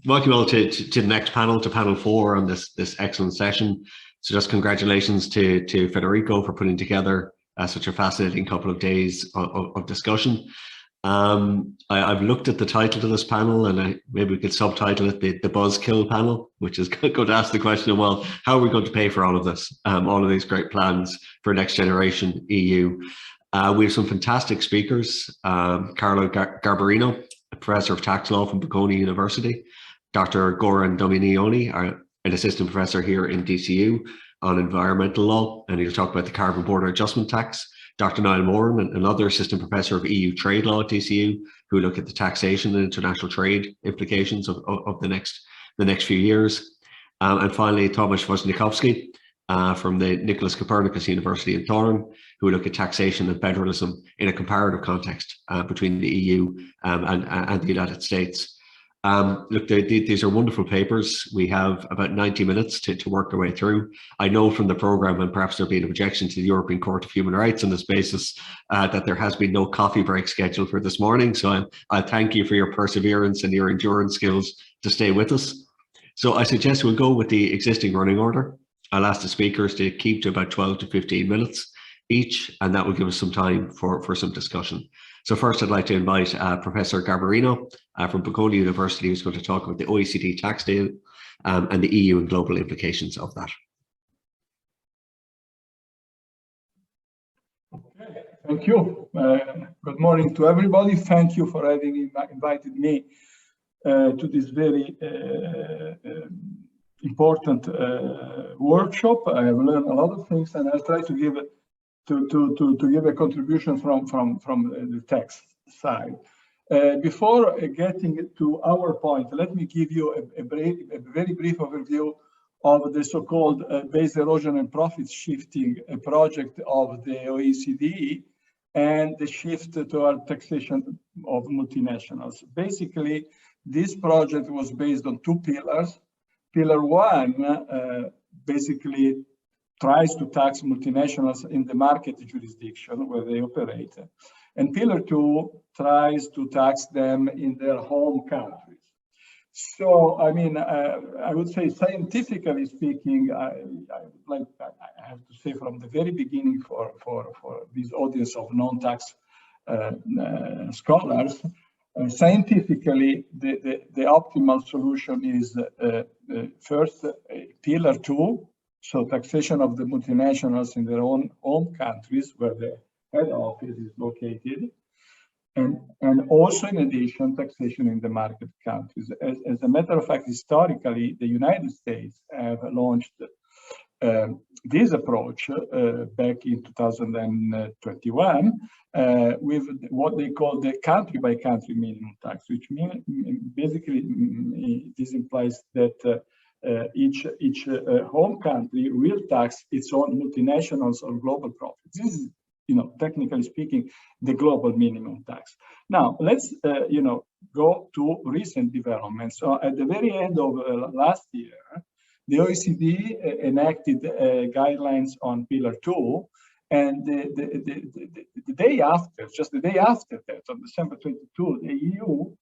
Welcome all to the next panel, to panel 4 on this excellent session. So just congratulations to Federico for putting together such a fascinating couple of days of discussion. I've looked at the title to this panel, and maybe we could subtitle it the Buzzkill panel, which is going to ask the question of, well, how are we going to pay for all of this, all of these great plans for next generation EU? We have some fantastic speakers. Carlo Garbarino, a professor of tax law from Bocconi University, Dr. Goran Dominioni, an assistant professor here in DCU on environmental law, and he'll talk about the carbon border adjustment tax. Dr. Niall Moran, another assistant professor of EU trade law at DCU, who look at the taxation and international trade implications of the next few years. And finally, Tomasz Woźniakowski from the Nicolaus Copernicus University in Torun, who look at taxation and federalism in a comparative context between the EU and the United States. Look, these are wonderful papers. We have about 90 minutes to work our way through. I know from the program, and perhaps there'll be an objection to the European Court of Human Rights on this basis, that there has been no coffee break scheduled for this morning. So I thank you for your perseverance and your endurance skills to stay with us. So I suggest we'll go with the existing running order. I'll ask the speakers to keep to about 12 to 15 minutes each, and that will give us some time for some discussion. So first, I'd like to invite Professor Garbarino from Bocconi University, who's going to talk about the OECD tax deal and the EU and global implications of that. Okay, thank you. Good morning to everybody. Thank you for having invited me to this very important workshop. I have learned a lot of things, and I'll try to give it to give a contribution from the tax side. Before getting to our point, let me give you a very brief overview of the so-called base erosion and profit shifting project of the OECD and the shift toward taxation of multinationals. Basically, this project was based on 2 pillars. Pillar 1 basically tries to tax multinationals in the market jurisdiction where they operate. And Pillar 2 tries to tax them in their home countries. So, I mean, I would say scientifically speaking, I have to say from the very beginning for this audience of non-tax scholars, scientifically, the optimal solution is first, Pillar 2, so taxation of the multinationals in their own home countries where the head office is located, and also in addition, taxation in the market countries. As a matter of fact, historically, the United States have launched this approach back in 2021 with what they call the country-by-country minimum tax, which basically this implies that each home country will tax its own multinationals or global profits. This is, technically speaking, the global minimum tax. Now, let's, go to recent developments. So at the very end of last year, the OECD enacted guidelines on Pillar 2, and the day after, just the day after that, on December 22, the EU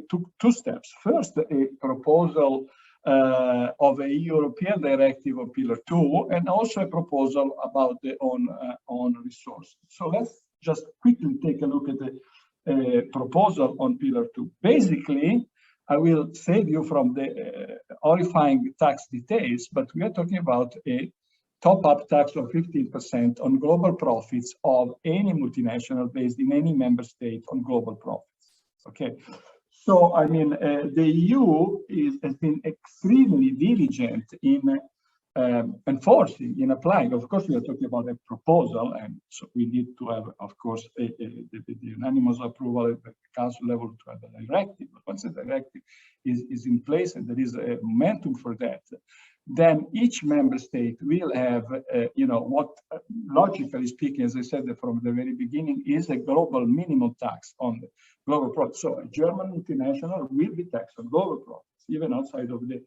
took 2 steps. First, a proposal of a European directive on Pillar 2, and also a proposal about the own resources. So let's just quickly take a look at the proposal on Pillar 2. Basically, I will save you from the horrifying tax details, but we are talking about a top-up tax of 15% on global profits of any multinational based in any member state on global profits. Okay, so I mean, the EU has been extremely diligent in enforcing, in applying. Of course, we are talking about a proposal, and so we need to have, of course, the unanimous approval at the council level to have a directive. But once the directive is in place and there is a momentum for that, then each member state will have, what logically speaking, as I said from the very beginning, is a global minimum tax on the global profits. So a German multinational will be taxed on global profits, even outside of the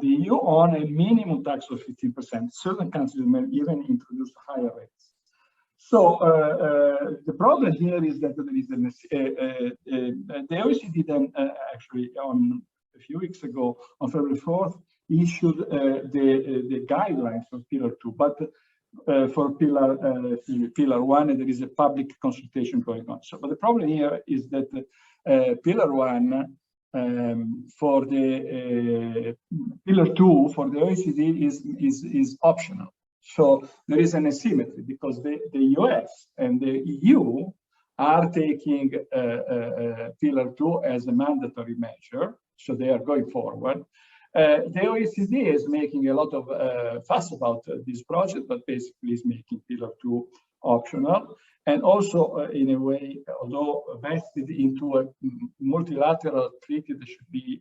EU, on a minimum tax of 15%. Certain countries may even introduce higher rates. So the problem here is that there is the OECD then actually on a few weeks ago, on February 4th, issued the guidelines for Pillar 2, but for Pillar 1, there is a public consultation going on. So, but the problem here is that Pillar 1 for the Pillar 2 for the OECD is optional. So there is an asymmetry because the US and the EU are taking Pillar 2 as a mandatory measure, so they are going forward. The OECD is making a lot of fuss about this project, but basically is making Pillar 2 optional. And also, in a way, although vested into a multilateral treaty that should be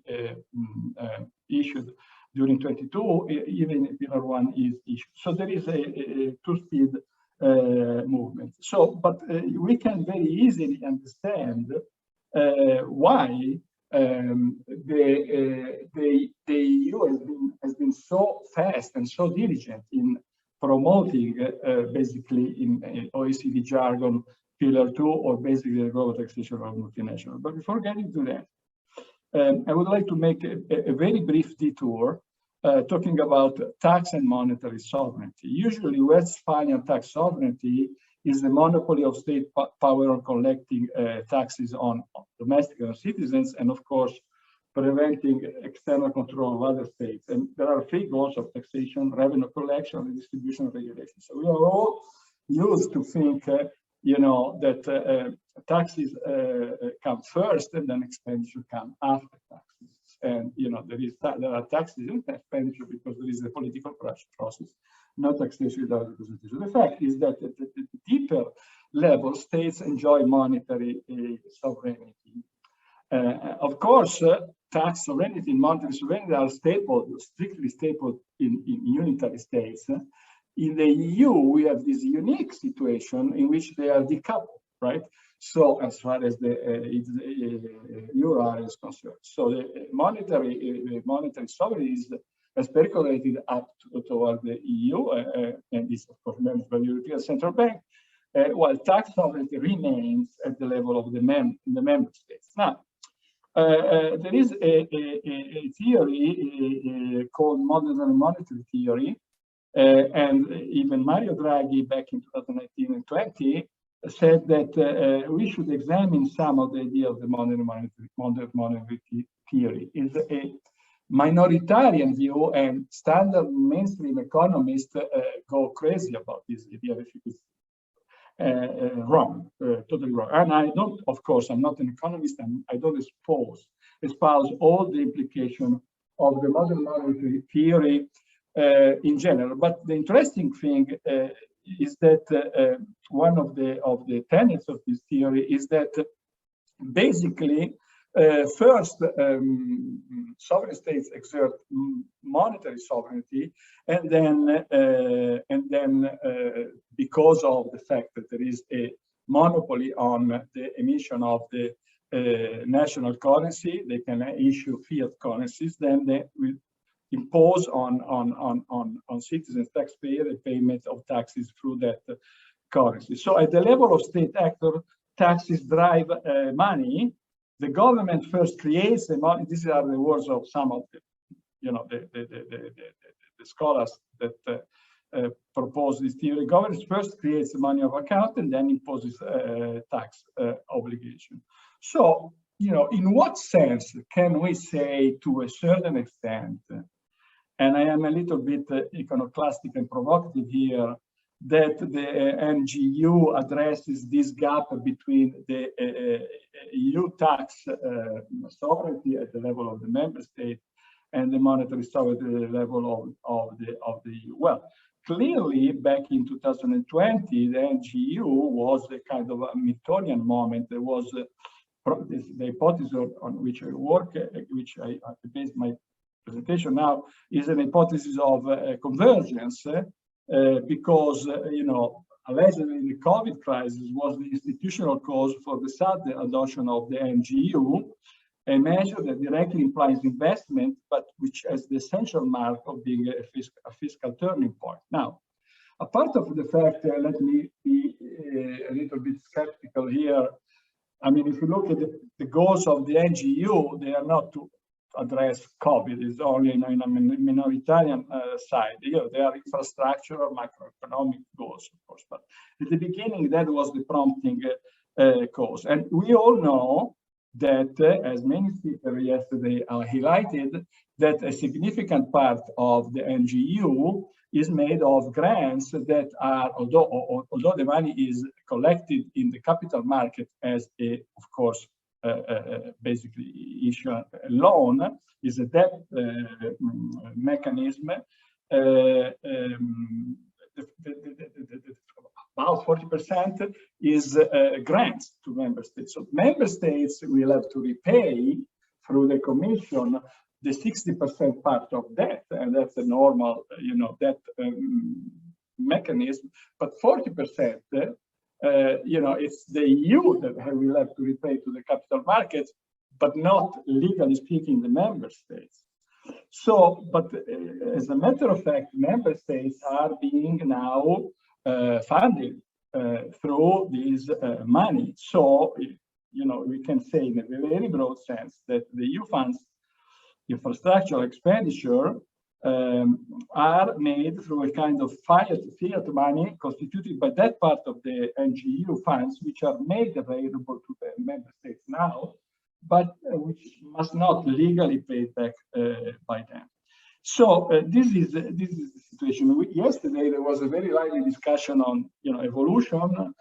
issued during 22, even Pillar 1 is issued. So there is a two-speed movement. So, but we can very easily understand why the EU has been so fast and so diligent in promoting basically in OECD jargon Pillar 2 or basically the global taxation of multinational. But before getting to that, I would like to make a very brief detour talking about tax and monetary sovereignty. Usually Westphalian tax sovereignty is the monopoly of state power on collecting taxes on domestic and citizens, and of course, preventing external control of other states. And there are three goals of taxation: revenue collection, and distribution regulation. So we are all used to think, you know, that taxes come first and then expenditure come after taxes. And, you know, there are taxes and expenditure because there is a political process, not taxation without representation. The fact is that at the deeper level, states enjoy monetary sovereignty. Of course, tax sovereignty and monetary sovereignty are stapled, strictly stapled in unitary states. In the EU, we have this unique situation in which they are decoupled, right? So as far as the euro area is concerned. So the monetary sovereignty has percolated up toward the EU and is of course managed by the European Central Bank, while tax sovereignty remains at the level of the member states. Now, there is a theory called modern monetary theory, and even Mario Draghi back in 2019 and 20 said that we should examine some of the idea of the modern monetary theory. It's a minoritarian view, and standard mainstream economists go crazy about this idea if it is wrong, totally wrong. And I don't, of course, I'm not an economist, and I don't espouse all the implication of the modern monetary theory in general. But the interesting thing is that one of the tenets of this theory is that basically first sovereign states exert monetary sovereignty, and then because of the fact that there is a monopoly on the emission of the national currency, they can issue fiat currencies, then they will impose on citizens, taxpayer, the payment of taxes through that currency. So at the level of state actor, taxes drive money. The government first creates the money. These are the words of some of the, you know, the scholars that propose this theory. Government first creates the money of account and then imposes tax obligation. So, you know, in what sense can we say to a certain extent, and I am a little bit iconoclastic and provocative here, that the NGEU addresses this gap between the EU tax sovereignty at the level of the member state and the monetary sovereignty at the level of the EU. Well, clearly, back in 2020, the NGEU was a kind of a Miltonian moment. There was the hypothesis on which I work, which I base my presentation now, is an hypothesis of convergence. Because, you know, allegedly the COVID crisis was the institutional cause for the sudden adoption of the NGEU, a measure that directly implies investment, but which has the essential mark of being a fiscal turning point. Now, Apart of the fact, let me be a little bit skeptical here. I mean, if you look at the goals of the NGEU, they are not to address COVID. It's only in a minoritarian side. You know, they are infrastructural, macroeconomic goals, of course. But at the beginning, that was the prompting cause. And we all know that, as many speakers yesterday highlighted, that a significant part of the NGEU is made of grants that are, although the money is collected in the capital market as a, of course, basically issue a loan, is a debt mechanism. About 40% is grants to member states. So member states will have to repay through the Commission the 60% part of debt, and that's a normal, debt mechanism. But 40%, it's the EU that will have to repay to the capital markets, but not legally speaking the member states. So, but as a matter of fact, member states are being now funded through this money. So, we can say in a very broad sense that the EU funds infrastructural expenditure are made through a kind of fiat money constituted by that part of the NGEU funds, which are made available to the member states now, but which must not legally pay back by them. So this is the situation. Yesterday there was a very lively discussion on evolution,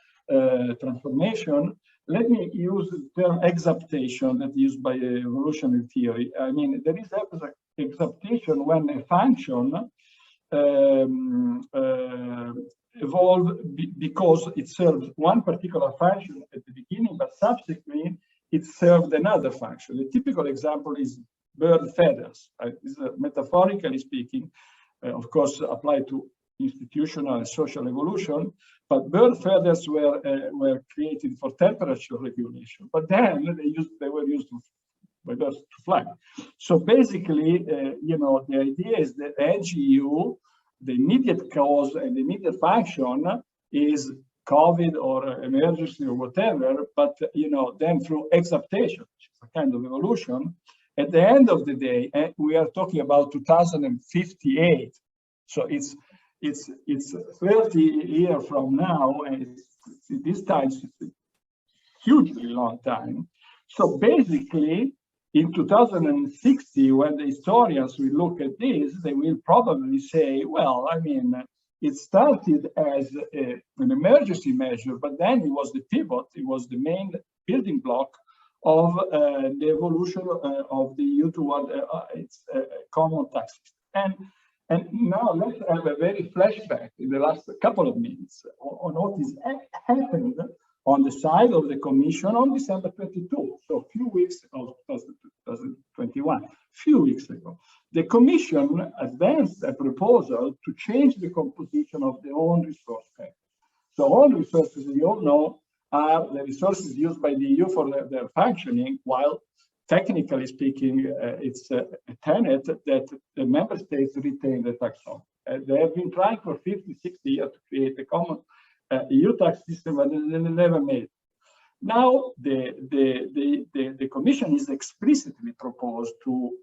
transformation. Let me use the term exaptation that is used by evolutionary theory. I mean, there is exaptation when a function evolves because it serves one particular function at the beginning, but subsequently it served another function. The typical example is bird feathers. This is metaphorically speaking, of course, applied to institutional and social evolution, but bird feathers were created for temperature regulation, but then they were used by birds to fly. So basically, the idea is that NGEU, the immediate cause and the immediate function is COVID or emergency or whatever, but then through exaptation, which is a kind of evolution, at the end of the day, we are talking about 2058. So it's 30 years from now, and this time it's a hugely long time. So basically, in 2060, when the historians will look at this, they will probably say, well, I mean, it started as an emergency measure, but then it was the pivot, it was the main building block of the evolution of the EU toward its common tax system. And now let's have a very flashback in the last couple of minutes on what is happened on the side of the Commission on December 22, so a few weeks of 2021, few weeks ago. The Commission advanced a proposal to change the composition of the own resource package. So own resources, we all know, are the resources used by the EU for their functioning, while technically speaking, it's a tenet that the member states retain the taxonomy. They have been trying for 50, 60 years to create a common EU tax system, but they never made it. Now, the Commission is explicitly proposed to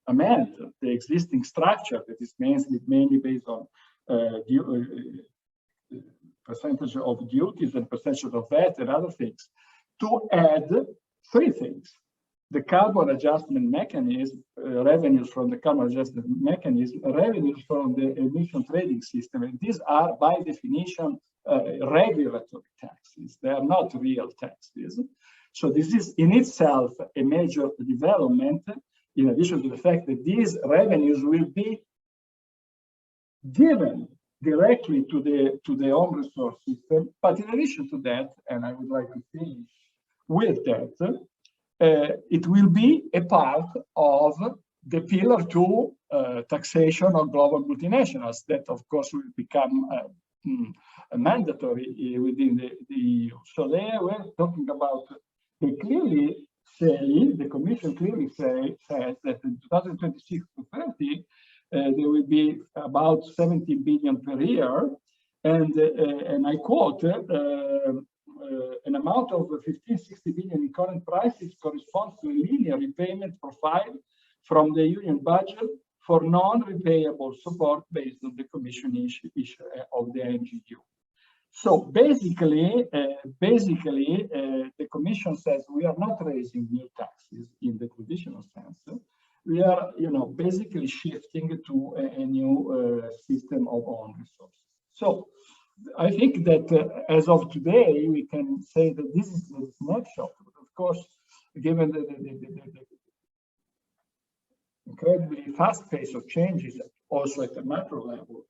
amend the existing structure that is mainly based on percentage of duties and percentage of VAT and other things, to add three things. The carbon adjustment mechanism, revenues from the carbon adjustment mechanism, revenues from the emission trading system, and these are by definition regulatory taxes. They are not real taxes. So this is in itself a major development, in addition to the fact that these revenues will be given directly to the own resource system. But in addition to that, and I would like to finish with that, it will be a part of the Pillar 2 taxation of global multinationals that, of course, will become mandatory within the EU. So there we're talking about, they clearly say, the Commission clearly says that in 2026 to 30, there will be about 17 billion per year, And I quote, an amount of 1560 billion in current prices corresponds to a linear repayment profile from the union budget for non-repayable support based on the commission issue of the NGEU. So basically, the commission says we are not raising new taxes in the traditional sense. We are, basically shifting to a new system of own resources. So I think that as of today, we can say that this is a snapshot. But of course, given the incredibly fast pace of changes, also at the macro level,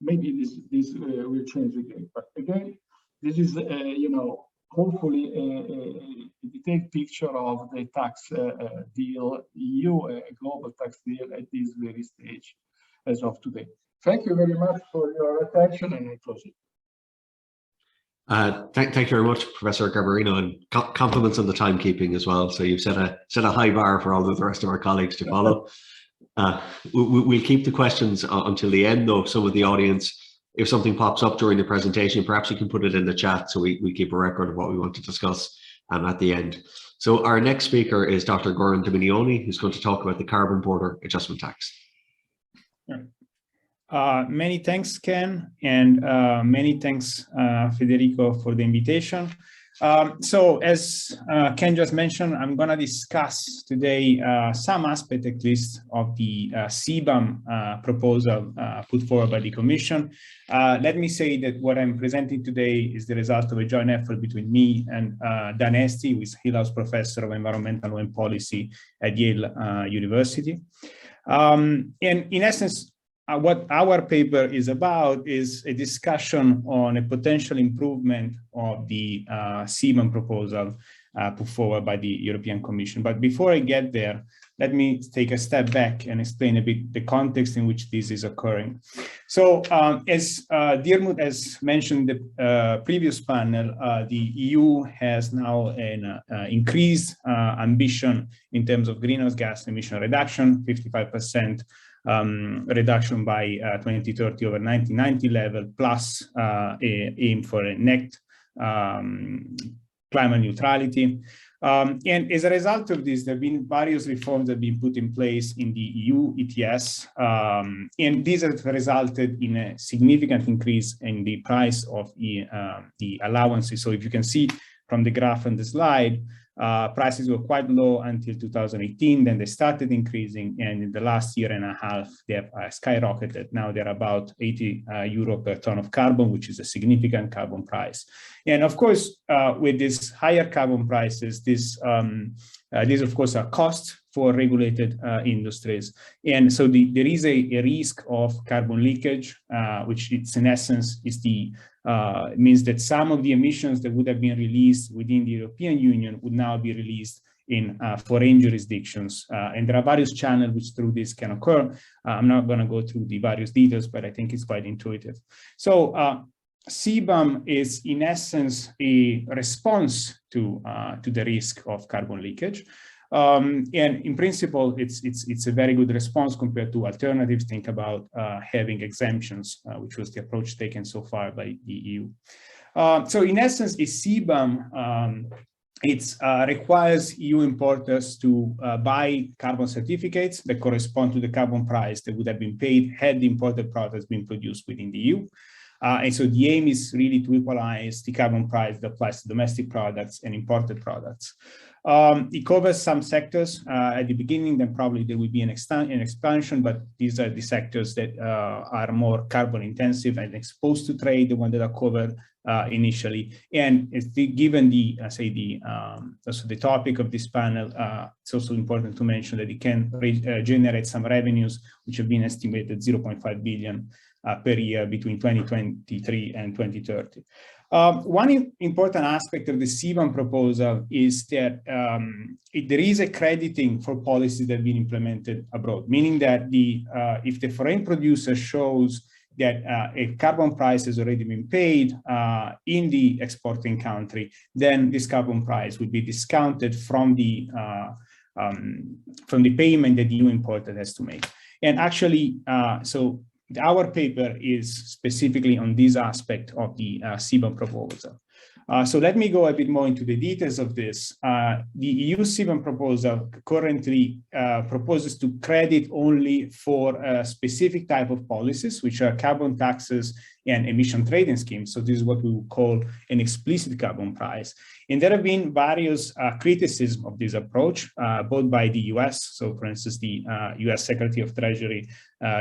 maybe this will change again. But again, this is, hopefully a detailed picture of the tax deal, EU, a global tax deal at this very stage as of today. Thank you very much for your attention, and I close it. Thank you very much, Professor Garbarino, and compliments on the timekeeping as well. So you've set a high bar for all of the rest of our colleagues to follow. We'll keep the questions until the end, though. Some of the audience, if something pops up during the presentation, perhaps you can put it in the chat so we keep a record of what we want to discuss at the end. So our next speaker is Dr. Goran Dominioni, who's going to talk about the carbon border adjustment tax. Many thanks, Ken, and many thanks, Federico, for the invitation. So as Ken just mentioned, I'm going to discuss today some aspect, at least, of the CBAM proposal put forward by the Commission. Let me say that what I'm presenting today is the result of a joint effort between me and Dan Esti, who is Nicolaus Professor of Environmental Law and Policy at Yale University. And in essence, what our paper is about is a discussion on a potential improvement of the CBAM proposal put forward by the European Commission. But before I get there, let me take a step back and explain a bit the context in which this is occurring. So as Diarmuid has mentioned in the previous panel, the EU has now an increased ambition in terms of greenhouse gas emission reduction, 55%. Reduction by 2030 over 1990 level, plus aim for a net climate neutrality. And as a result of this, there have been various reforms that have been put in place in the EU ETS, and these have resulted in a significant increase in the price of the allowances. So if you can see from the graph on the slide, prices were quite low until 2018, then they started increasing, and in the last year and a half, they have skyrocketed. Now they're about 80 euro per ton of carbon, which is a significant carbon price. And of course, with these higher carbon prices, these of course are costs for regulated industries. And so there is a risk of carbon leakage, which it's in essence is the means that some of the emissions that would have been released within the European Union would now be released in foreign jurisdictions. And there are various channels which through this can occur. I'm not going to go through the various details, but I think it's quite intuitive. So CBAM is in essence a response to the risk of carbon leakage. And in principle, it's a very good response compared to alternatives. Think about having exemptions, which was the approach taken so far by the EU. So in essence, a CBAM, it requires EU importers to buy carbon certificates that correspond to the carbon price that would have been paid had the imported products been produced within the EU. And so the aim is really to equalize the carbon price that applies to domestic products and imported products. It covers some sectors at the beginning, then probably there will be an expansion, but these are the sectors that are more carbon intensive and exposed to trade, the ones that are covered initially. And given the, also the topic of this panel, it's also important to mention that it can generate some revenues, which have been estimated 0.5 billion per year between 2023 and 2030. One important aspect of the CBAM proposal is that there is a crediting for policies that have been implemented abroad, meaning that if the foreign producer shows that a carbon price has already been paid in the exporting country, then this carbon price would be discounted from the payment that the EU importer has to make. And actually, so our paper is specifically on this aspect of the CBAM proposal. So let me go a bit more into the details of this. The EU CBAM proposal currently proposes to credit only for a specific type of policies, which are carbon taxes and emission trading schemes. So this is what we would call an explicit carbon price. And there have been various criticisms of this approach, both by the US. So for instance, the US Secretary of Treasury,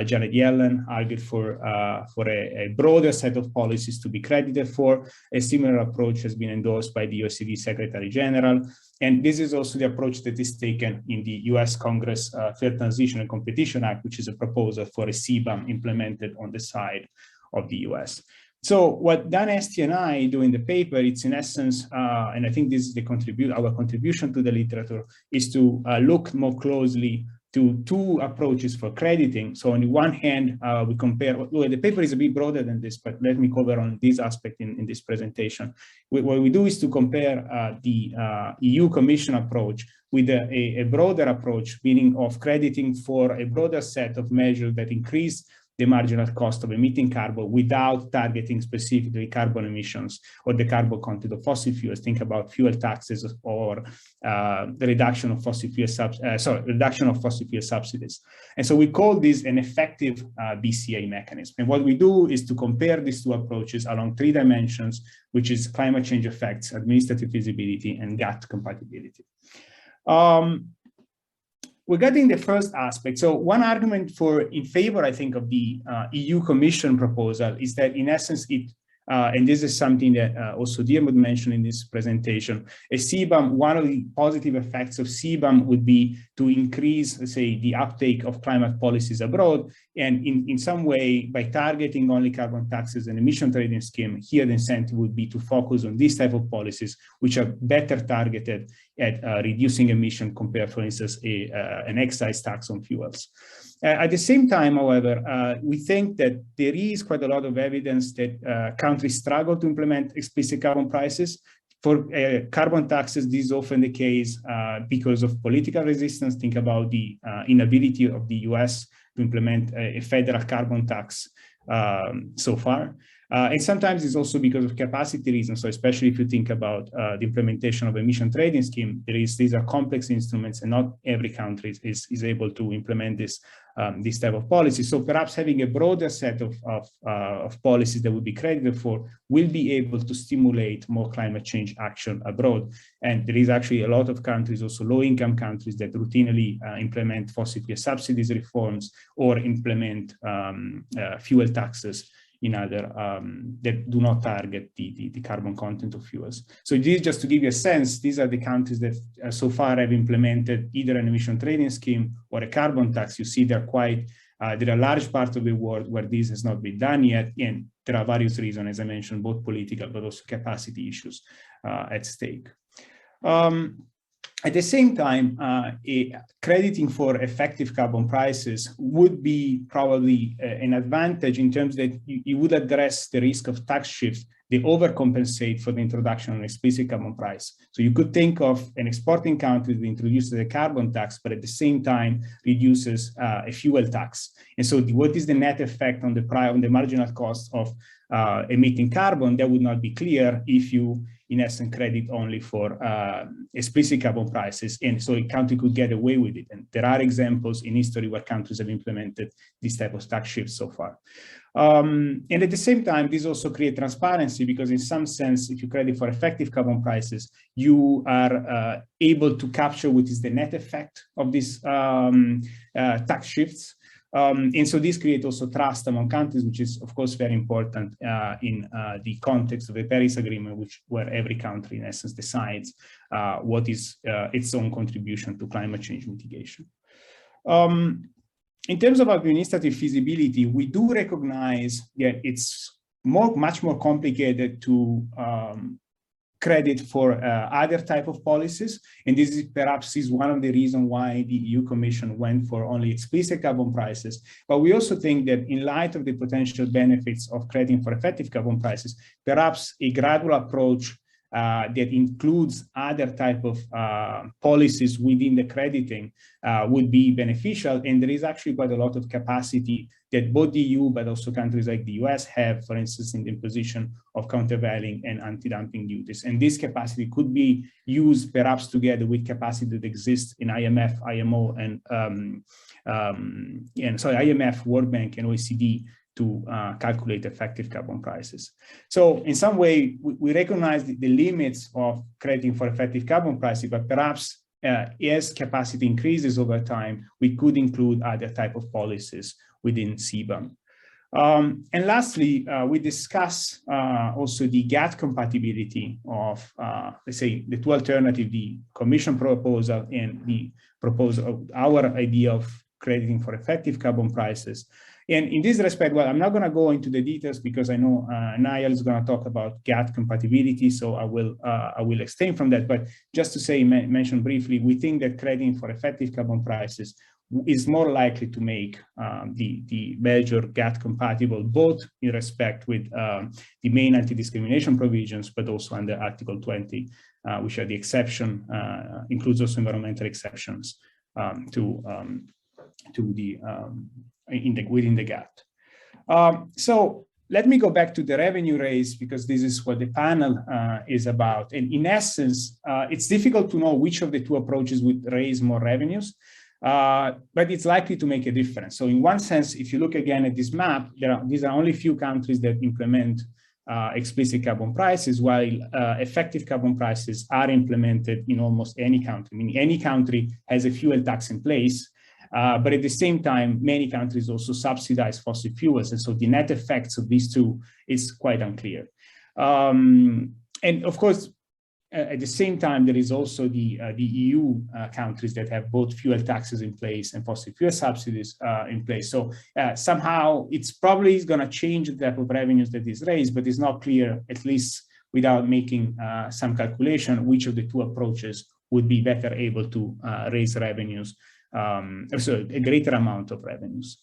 Janet Yellen, argued for a broader set of policies to be credited for. A similar approach has been endorsed by the OECD Secretary General. And this is also the approach that is taken in the US Congress Fair Transition and Competition Act, which is a proposal for a CBAM implemented on the side of the US. So what Dan Esty and I do in the paper, it's in essence, and I think this is our contribution to the literature, is to look more closely to two approaches for crediting. So on the one hand, we compare, well, the paper is a bit broader than this, but let me cover on this aspect in this presentation. What we do is to compare the EU Commission approach with a broader approach, meaning of crediting for a broader set of measures that increase the marginal cost of emitting carbon without targeting specifically carbon emissions or the carbon content of fossil fuels. Think about fuel taxes or the reduction of fossil fuel subsidies. And so we call this an effective BCA mechanism. And what we do is to compare these two approaches along three dimensions, which is climate change effects, administrative feasibility, and GATT compatibility. Regarding the first aspect, so one argument in favor, I think, of the EU Commission proposal is that in essence it, and this is something that also Diarmuid mentioned in this presentation, a CBAM, one of the positive effects of CBAM would be to increase, let's say, the uptake of climate policies abroad. And in some way, by targeting only carbon taxes and emission trading scheme, here the incentive would be to focus on these type of policies, which are better targeted at reducing emission compared, for instance, an excise tax on fuels. At the same time, however, we think that there is quite a lot of evidence that countries struggle to implement explicit carbon prices. For carbon taxes, this is often the case because of political resistance. Think about the inability of the US to implement a federal carbon tax so far. And sometimes it's also because of capacity reasons. So especially if you think about the implementation of emission trading scheme, these are complex instruments and not every country is able to implement this type of policy. So perhaps having a broader set of policies that would be credited for will be able to stimulate more climate change action abroad. And there is actually a lot of countries, also low-income countries, that routinely implement fossil fuel subsidies reforms or implement fuel taxes in other that do not target the carbon content of fuels. So this, just to give you a sense, these are the countries that so far have implemented either an emission trading scheme or a carbon tax. You see there are large parts of the world where this has not been done yet, and there are various reasons, as I mentioned, both political but also capacity issues at stake. At the same time, crediting for effective carbon prices would be probably an advantage in terms that you would address the risk of tax shifts. They overcompensate for the introduction of an explicit carbon price. So you could think of an exporting country that introduces a carbon tax, but at the same time reduces a fuel tax. And so what is the net effect on the marginal cost of emitting carbon? That would not be clear if you, in essence, credit only for explicit carbon prices. And so a country could get away with it. And there are examples in history where countries have implemented this type of tax shifts so far. And at the same time, this also creates transparency, because in some sense, if you credit for effective carbon prices, you are able to capture what is the net effect of these tax shifts. And so this creates also trust among countries, which is, of course, very important in the context of the Paris Agreement, where every country, in essence, decides what is its own contribution to climate change mitigation. In terms of administrative feasibility, we do recognize that it's much more complicated to credit for other type of policies. And this is perhaps one of the reasons why the EU Commission went for only explicit carbon prices. But we also think that in light of the potential benefits of crediting for effective carbon prices, perhaps a gradual approach that includes other type of policies within the crediting would be beneficial. And there is actually quite a lot of capacity that both the EU, but also countries like the US have, for instance, in the imposition of countervailing and anti-dumping duties. And this capacity could be used perhaps together with capacity that exists in IMF, IMO, and IMF, World Bank, and OECD to calculate effective carbon prices. So in some way, we recognize the limits of crediting for effective carbon pricing, but perhaps as capacity increases over time, we could include other type of policies within CBAM. And lastly, we discuss also the GATT compatibility of, let's say, the two alternatives, the Commission proposal and the proposal of our idea of crediting for effective carbon prices. And in this respect, well, I'm not going to go into the details because I know Niall is going to talk about GATT compatibility, so I will abstain from that. But just to say, mention briefly, we think that crediting for effective carbon prices is more likely to make the measure GATT compatible, both in respect with the main anti-discrimination provisions, but also under Article 20, which are the exception, includes also environmental exceptions within the GATT. So let me go back to the revenue raise, because this is what the panel is about. And in essence, it's difficult to know which of the two approaches would raise more revenues, but it's likely to make a difference. So in one sense, if you look again at this map, these are only few countries that implement explicit carbon prices, while effective carbon prices are implemented in almost any country. I mean, any country has a fuel tax in place, but at the same time, many countries also subsidize fossil fuels. And so the net effects of these two is quite unclear. And of course, at the same time, there is also the EU countries that have both fuel taxes in place and fossil fuel subsidies in place. So somehow it's probably going to change the type of revenues that is raised, but it's not clear, at least without making some calculation, which of the two approaches would be better able to raise revenues, so a greater amount of revenues.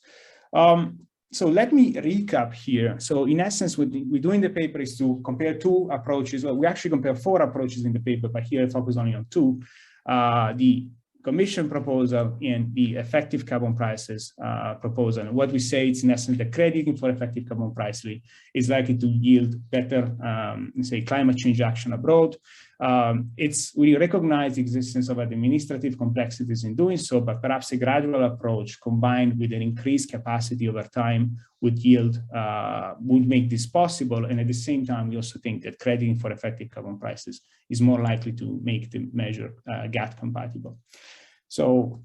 So let me recap here. So in essence, what we do in the paper is to compare two approaches. Well, we actually compare 4 approaches in the paper, but here I focus only on 2. The Commission proposal and the effective carbon prices proposal. And what we say is, in essence, the crediting for effective carbon pricing is likely to yield better, say, climate change action abroad. We recognize the existence of administrative complexities in doing so, but perhaps a gradual approach combined with an increased capacity over time would make this possible. And at the same time, we also think that crediting for effective carbon prices is more likely to make the measure GATT compatible. So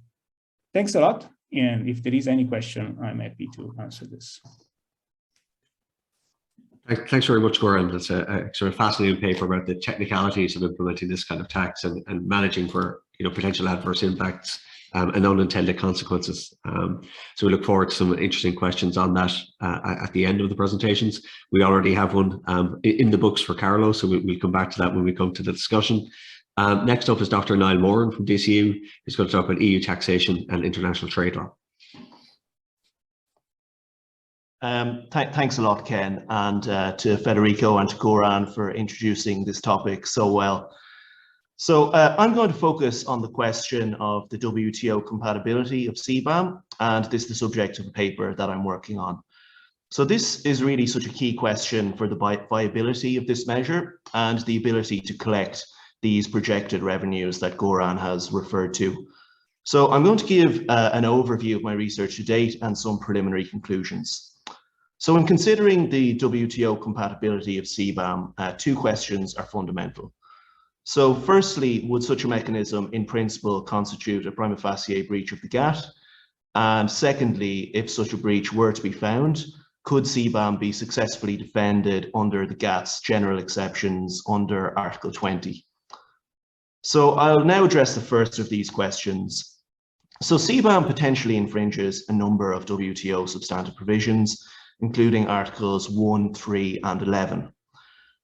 thanks a lot. And if there is any question, I'm happy to answer this. Thanks very much, Goran. That's a sort of fascinating paper about the technicalities of implementing this kind of tax and managing for potential adverse impacts and unintended consequences. So we look forward to some interesting questions on that at the end of the presentations. We already have one in the books for Carlo, so we'll come back to that when we come to the discussion. Next up is Dr. Niall Moran from DCU. He's going to talk about EU taxation and international trade law. Thanks a lot, Ken, and to Federico and to Goran for introducing this topic so well. So I'm going to focus on the question of the WTO compatibility of CBAM, and this is the subject of a paper that I'm working on. So this is really such a key question for the viability of this measure and the ability to collect these projected revenues that Goran has referred to. So I'm going to give an overview of my research to date and some preliminary conclusions. So in considering the WTO compatibility of CBAM, 2 questions are fundamental. So firstly, would such a mechanism in principle constitute a prima facie breach of the GATT? And secondly, if such a breach were to be found, could CBAM be successfully defended under the GATT's general exceptions under Article 20? So I'll now address the first of these questions. So CBAM potentially infringes a number of WTO substantive provisions, including Articles 1, 3, and 11.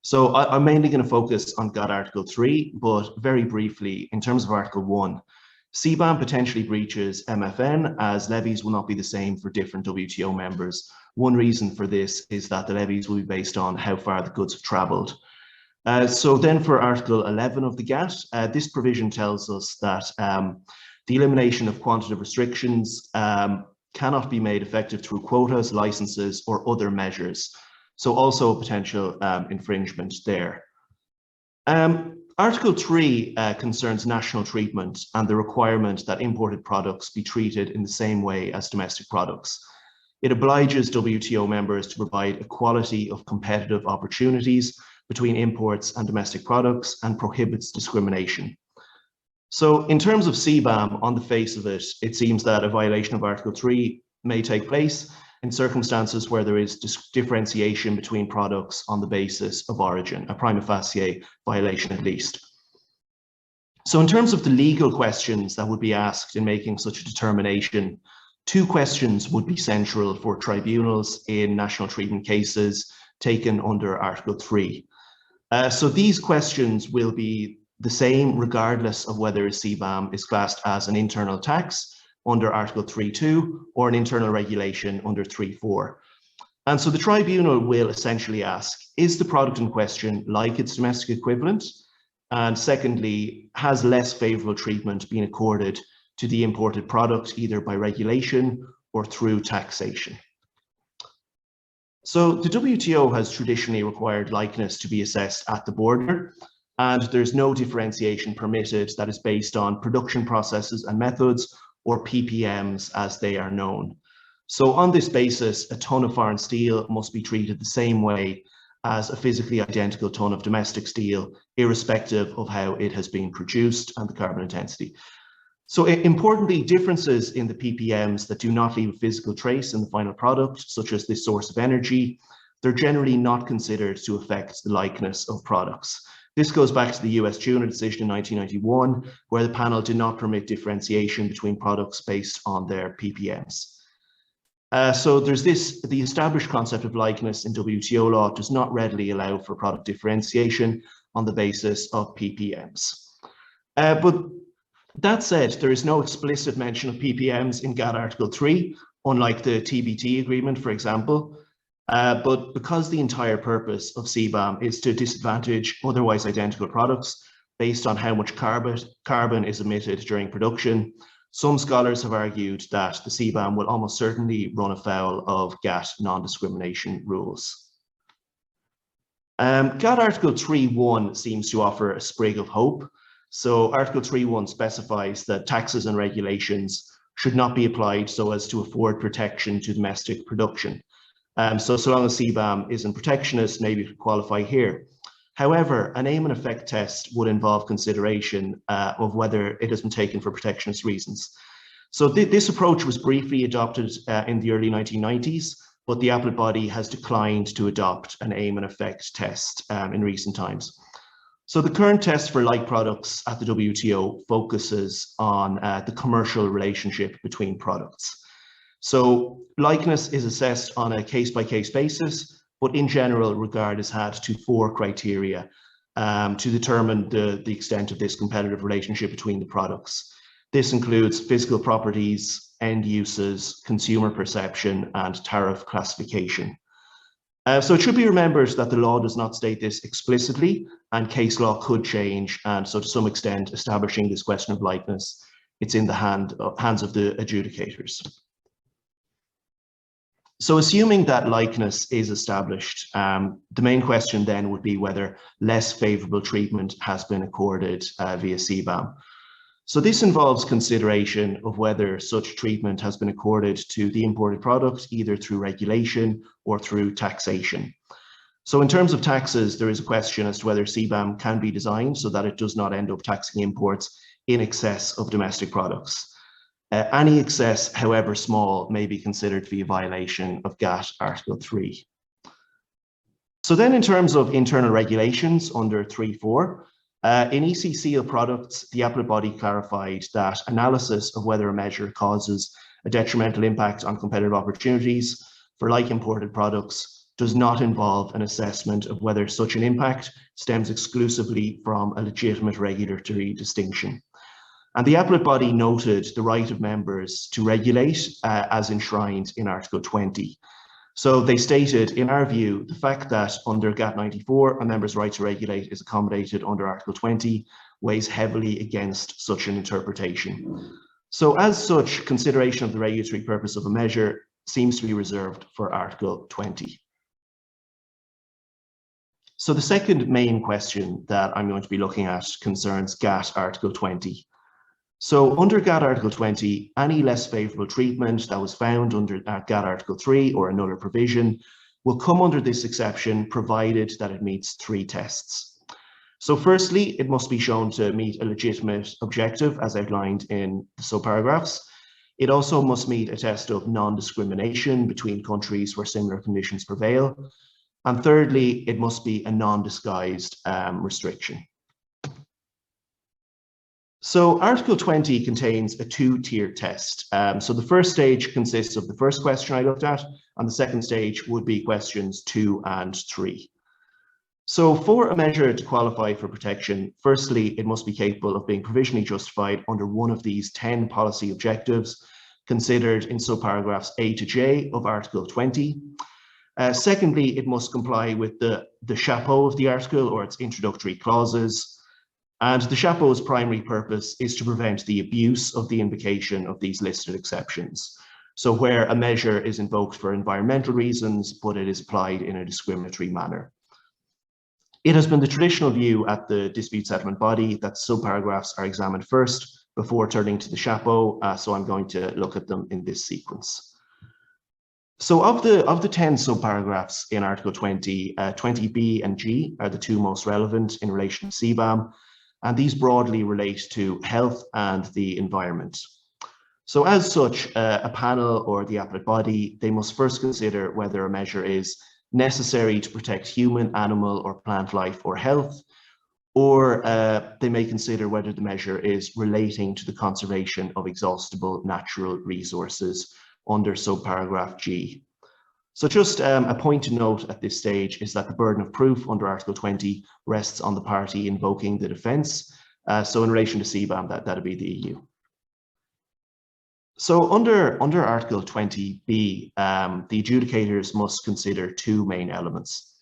So I'm mainly going to focus on GATT Article 3, but very briefly, in terms of Article 1, CBAM potentially breaches MFN as levies will not be the same for different WTO members. One reason for this is that the levies will be based on how far the goods have travelled. So then for Article 11 of the GATT, this provision tells us that the elimination of quantitative restrictions cannot be made effective through quotas, licenses, or other measures. So also a potential infringement there. Article 3 concerns national treatment and the requirement that imported products be treated in the same way as domestic products. It obliges WTO members to provide equality of competitive opportunities between imports and domestic products and prohibits discrimination. So in terms of CBAM, on the face of it, it seems that a violation of Article 3 may take place in circumstances where there is differentiation between products on the basis of origin, a prima facie violation at least. So in terms of the legal questions that would be asked in making such a determination, two questions would be central for tribunals in national treatment cases taken under Article 3. So these questions will be the same regardless of whether a CBAM is classed as an internal tax under Article 3.2 or an internal regulation under 3.4. And so the tribunal will essentially ask, is the product in question like its domestic equivalent? And secondly, has less favourable treatment been accorded to the imported product either by regulation or through taxation? So the WTO has traditionally required likeness to be assessed at the border, and there's no differentiation permitted that is based on production processes and methods, or PPMs as they are known. So on this basis, a ton of foreign steel must be treated the same way as a physically identical ton of domestic steel, irrespective of how it has been produced and the carbon intensity. So importantly, differences in the PPMs that do not leave a physical trace in the final product, such as this source of energy, they're generally not considered to affect the likeness of products. This goes back to the US Tuna decision in 1991, where the panel did not permit differentiation between products based on their PPMs. So there's the established concept of likeness in WTO law does not readily allow for product differentiation on the basis of PPMs. But that said, there is no explicit mention of PPMs in GATT Article 3, unlike the TBT agreement, for example. But because the entire purpose of CBAM is to disadvantage otherwise identical products based on how much carbon is emitted during production, some scholars have argued that the CBAM will almost certainly run afoul of GATT non-discrimination rules. GATT Article 3.1 seems to offer a sprig of hope. So Article 3.1 specifies that taxes and regulations should not be applied so as to afford protection to domestic production. So long as CBAM isn't protectionist, maybe it could qualify here. However, an aim and effect test would involve consideration of whether it has been taken for protectionist reasons. So this approach was briefly adopted in the early 1990s, but the appellate body has declined to adopt an aim and effect test in recent times. So the current test for like products at the WTO focuses on the commercial relationship between products. So likeness is assessed on a case-by-case basis, but in general, regard is had to 4 criteria to determine the extent of this competitive relationship between the products. This includes physical properties, end uses, consumer perception, and tariff classification. So it should be remembered that the law does not state this explicitly, and case law could change, and so to some extent establishing this question of likeness, it's in the hands of the adjudicators. So assuming that likeness is established, the main question then would be whether less favourable treatment has been accorded via CBAM. So this involves consideration of whether such treatment has been accorded to the imported product, either through regulation or through taxation. So in terms of taxes, there is a question as to whether CBAM can be designed so that it does not end up taxing imports in excess of domestic products. Any excess, however small, may be considered to be a violation of GATT Article 3. So then in terms of internal regulations under 3.4, in ECCL products, the appellate body clarified that analysis of whether a measure causes a detrimental impact on competitive opportunities for like imported products does not involve an assessment of whether such an impact stems exclusively from a legitimate regulatory distinction. And the appellate body noted the right of members to regulate as enshrined in Article 20. So they stated, in our view, the fact that under GATT 94, a member's right to regulate is accommodated under Article 20 weighs heavily against such an interpretation. So as such, consideration of the regulatory purpose of a measure seems to be reserved for Article 20. So the second main question that I'm going to be looking at concerns GATT Article 20. So under GATT Article 20, any less favourable treatment that was found under GATT Article 3 or another provision will come under this exception, provided that it meets 3 tests. So firstly, it must be shown to meet a legitimate objective as outlined in the subparagraphs. It also must meet a test of non-discrimination between countries where similar conditions prevail. And thirdly, it must be a non-disguised restriction. So Article 20 contains a 2-tier test. So the first stage consists of the first question I looked at, and the second stage would be questions 2 and 3. So for a measure to qualify for protection, firstly, it must be capable of being provisionally justified under one of these 10 policy objectives considered in subparagraphs A to J of Article 20. Secondly, it must comply with the chapeau of the article or its introductory clauses. And the chapeau's primary purpose is to prevent the abuse of the invocation of these listed exceptions. So where a measure is invoked for environmental reasons, but it is applied in a discriminatory manner. It has been the traditional view at the dispute settlement body that subparagraphs are examined first before turning to the chapeau, so I'm going to look at them in this sequence. So of the 10 subparagraphs in Article 20, 20B and G are the 2 most relevant in relation to CBAM, and these broadly relate to health and the environment. So as such, a panel or the appellate body, they must first consider whether a measure is necessary to protect human, animal or plant life or health, or they may consider whether the measure is relating to the conservation of exhaustible natural resources under subparagraph G. So just a point to note at this stage is that the burden of proof under Article 20 rests on the party invoking the defence. So in relation to CBAM, that'd be the EU. So under Article 20B, the adjudicators must consider 2 main elements.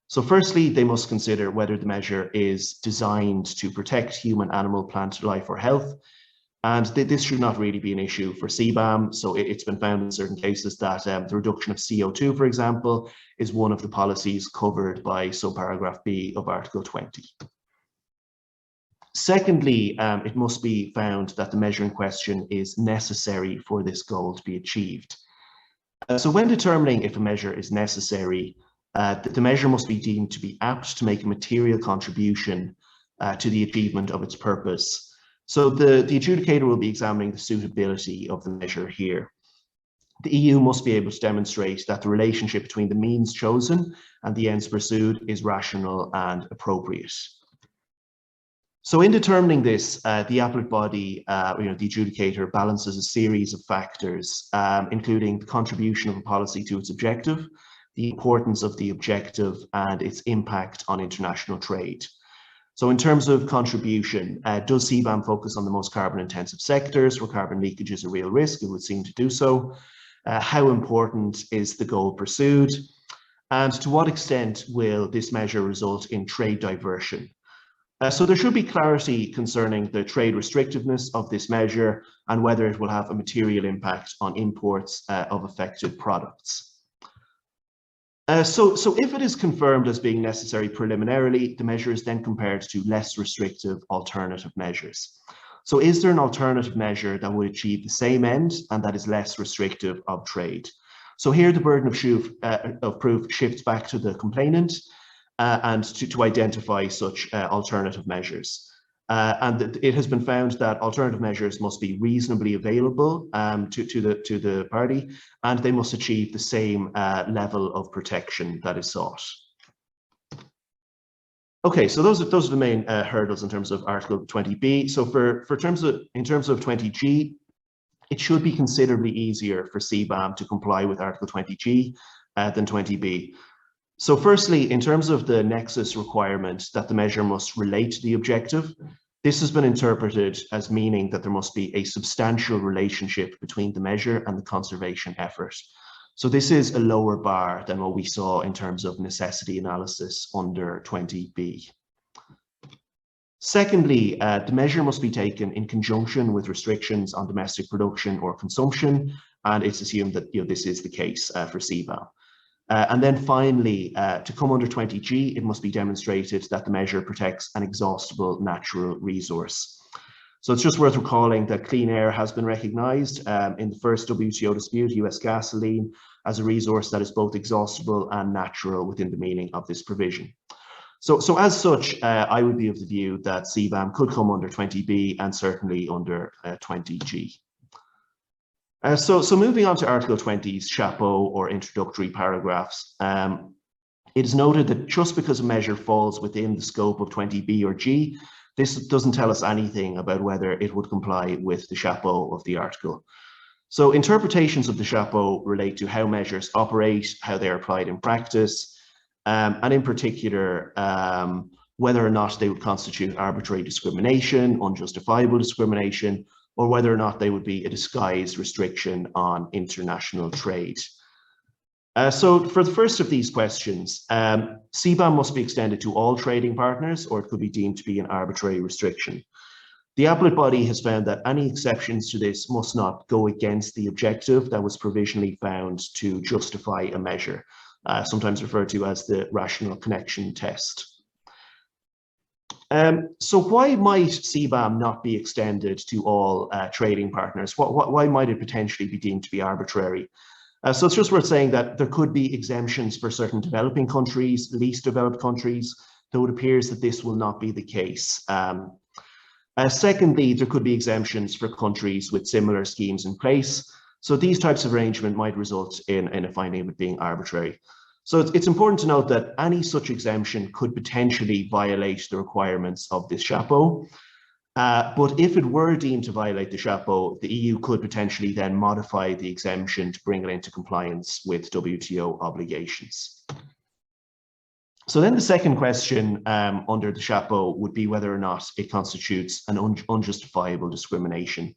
So firstly, they must consider whether the measure is designed to protect human, animal, plant life or health. And this should not really be an issue for CBAM. So it's been found in certain cases that the reduction of CO2, for example, is one of the policies covered by subparagraph B of Article 20. Secondly, it must be found that the measure in question is necessary for this goal to be achieved. So when determining if a measure is necessary, the measure must be deemed to be apt to make a material contribution to the achievement of its purpose. So the adjudicator will be examining the suitability of the measure here. The EU must be able to demonstrate that the relationship between the means chosen and the ends pursued is rational and appropriate. So in determining this, the appellate body, the adjudicator, balances a series of factors, including the contribution of a policy to its objective, the importance of the objective, and its impact on international trade. So in terms of contribution, does CBAM focus on the most carbon-intensive sectors where carbon leakage is a real risk? It would seem to do so. How important is the goal pursued? And to what extent will this measure result in trade diversion? So there should be clarity concerning the trade restrictiveness of this measure and whether it will have a material impact on imports of affected products. So if it is confirmed as being necessary preliminarily, the measure is then compared to less restrictive alternative measures. So is there an alternative measure that would achieve the same end and that is less restrictive of trade? So here the burden of proof shifts back to the complainant and to identify such alternative measures. And it has been found that alternative measures must be reasonably available to the party, and they must achieve the same level of protection that is sought. Okay, so those are the main hurdles in terms of Article 20B. So in terms of 20G, it should be considerably easier for CBAM to comply with Article 20G than 20B. So firstly, in terms of the nexus requirement that the measure must relate to the objective, this has been interpreted as meaning that there must be a substantial relationship between the measure and the conservation effort. So this is a lower bar than what we saw in terms of necessity analysis under 20B. Secondly, the measure must be taken in conjunction with restrictions on domestic production or consumption, and it's assumed that this is the case for CBAM. And then finally, to come under 20G, it must be demonstrated that the measure protects an exhaustible natural resource. So it's just worth recalling that clean air has been recognized in the first WTO dispute, US gasoline, as a resource that is both exhaustible and natural within the meaning of this provision. So as such, I would be of the view that CBAM could come under 20B and certainly under 20G. So moving on to Article 20's chapeau or introductory paragraphs, it is noted that just because a measure falls within the scope of 20B or G, this doesn't tell us anything about whether it would comply with the chapeau of the article. So interpretations of the chapeau relate to how measures operate, how they are applied in practice, and in particular, whether or not they would constitute arbitrary discrimination, unjustifiable discrimination, or whether or not they would be a disguised restriction on international trade. So for the first of these questions, CBAM must be extended to all trading partners, or it could be deemed to be an arbitrary restriction. The appellate body has found that any exceptions to this must not go against the objective that was provisionally found to justify a measure, sometimes referred to as the rational connection test. So why might CBAM not be extended to all trading partners? Why might it potentially be deemed to be arbitrary? So it's just worth saying that there could be exemptions for certain developing countries, least developed countries, though it appears that this will not be the case. Secondly, there could be exemptions for countries with similar schemes in place. So these types of arrangement might result in a finding of it being arbitrary. So it's important to note that any such exemption could potentially violate the requirements of this chapeau. But if it were deemed to violate the chapeau, the EU could potentially then modify the exemption to bring it into compliance with WTO obligations. So then the second question under the chapeau would be whether or not it constitutes an unjustifiable discrimination.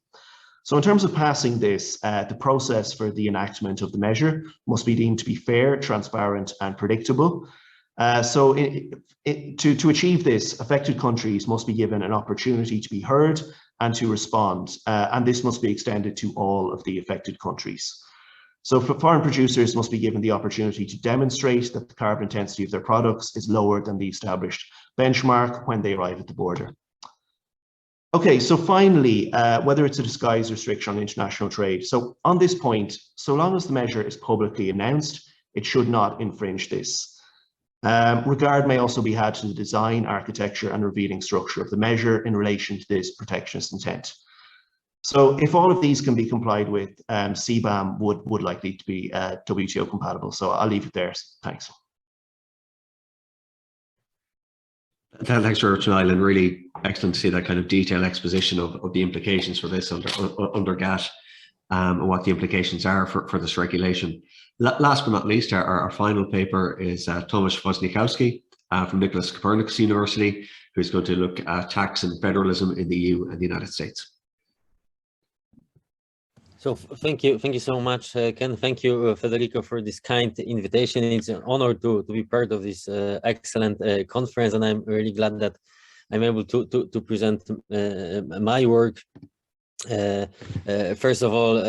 So in terms of passing this, the process for the enactment of the measure must be deemed to be fair, transparent, and predictable. To achieve this, affected countries must be given an opportunity to be heard and to respond, and this must be extended to all of the affected countries. So foreign producers must be given the opportunity to demonstrate that the carbon intensity of their products is lower than the established benchmark when they arrive at the border. Okay, so finally, whether it's a disguised restriction on international trade. So on this point, so long as the measure is publicly announced, it should not infringe this. Regard may also be had to the design, architecture, and revealing structure of the measure in relation to this protectionist intent. So if all of these can be complied with, CBAM would likely to be WTO compatible. So I'll leave it there. Thanks. Thanks very much, Niall, and really excellent to see that kind of detailed exposition of the implications for this under GATT and what the implications are for this regulation. Last but not least, our final paper is Tomasz Woźniakowski from Copernicus University, who's going to look at tax and federalism in the EU and the United States. So thank you so much, Ken. Thank you, Federico, for this kind invitation. It's an honor to be part of this excellent conference, and I'm really glad that I'm able to present my work. First of all,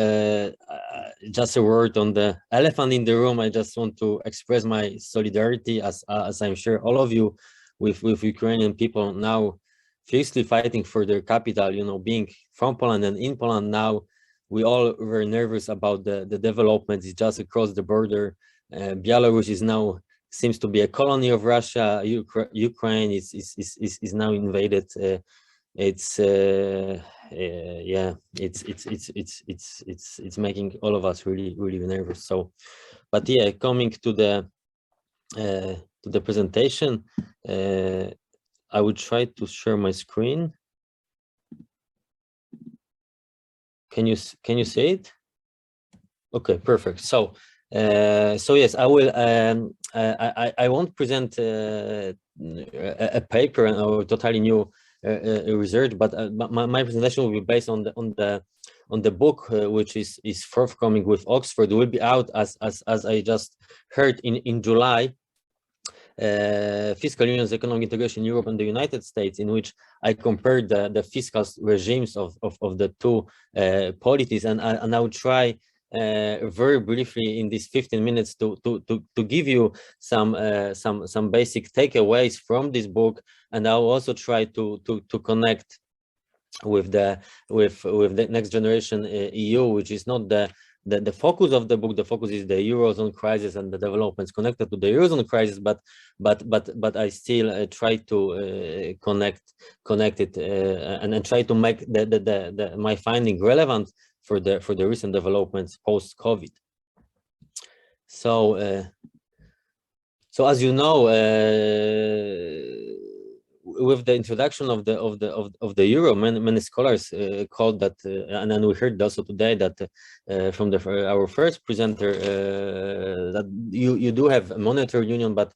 just a word on the elephant in the room. I just want to express my solidarity, as I'm sure all of you, with Ukrainian people now fiercely fighting for their capital. You know, being from Poland and in Poland now, we all were nervous about the developments just across the border. Belarus is now seems to be a colony of Russia. Ukraine is now invaded. It's making all of us really nervous. So, but yeah, coming to the presentation, I will try to share my screen. Can you see it? Okay, perfect. So yes, I will. I won't present a paper or totally new research, but my presentation will be based on on the book which is forthcoming with Oxford, will be out as I just heard in July. Fiscal Union's Economic Integration in Europe and the United States, in which I compared the fiscal regimes of the two polities, and I will try very briefly in these 15 minutes to give you some basic takeaways from this book, and I'll also try to connect with the next generation EU, which is not the focus of the book. The focus is the Eurozone crisis and the developments connected to the Eurozone crisis, but I still try to connect it and try to make my finding relevant for the recent developments post-COVID. So as you know, with the introduction of the euro, many scholars called that, and then we heard also today that from our first presenter that you do have a monetary union, but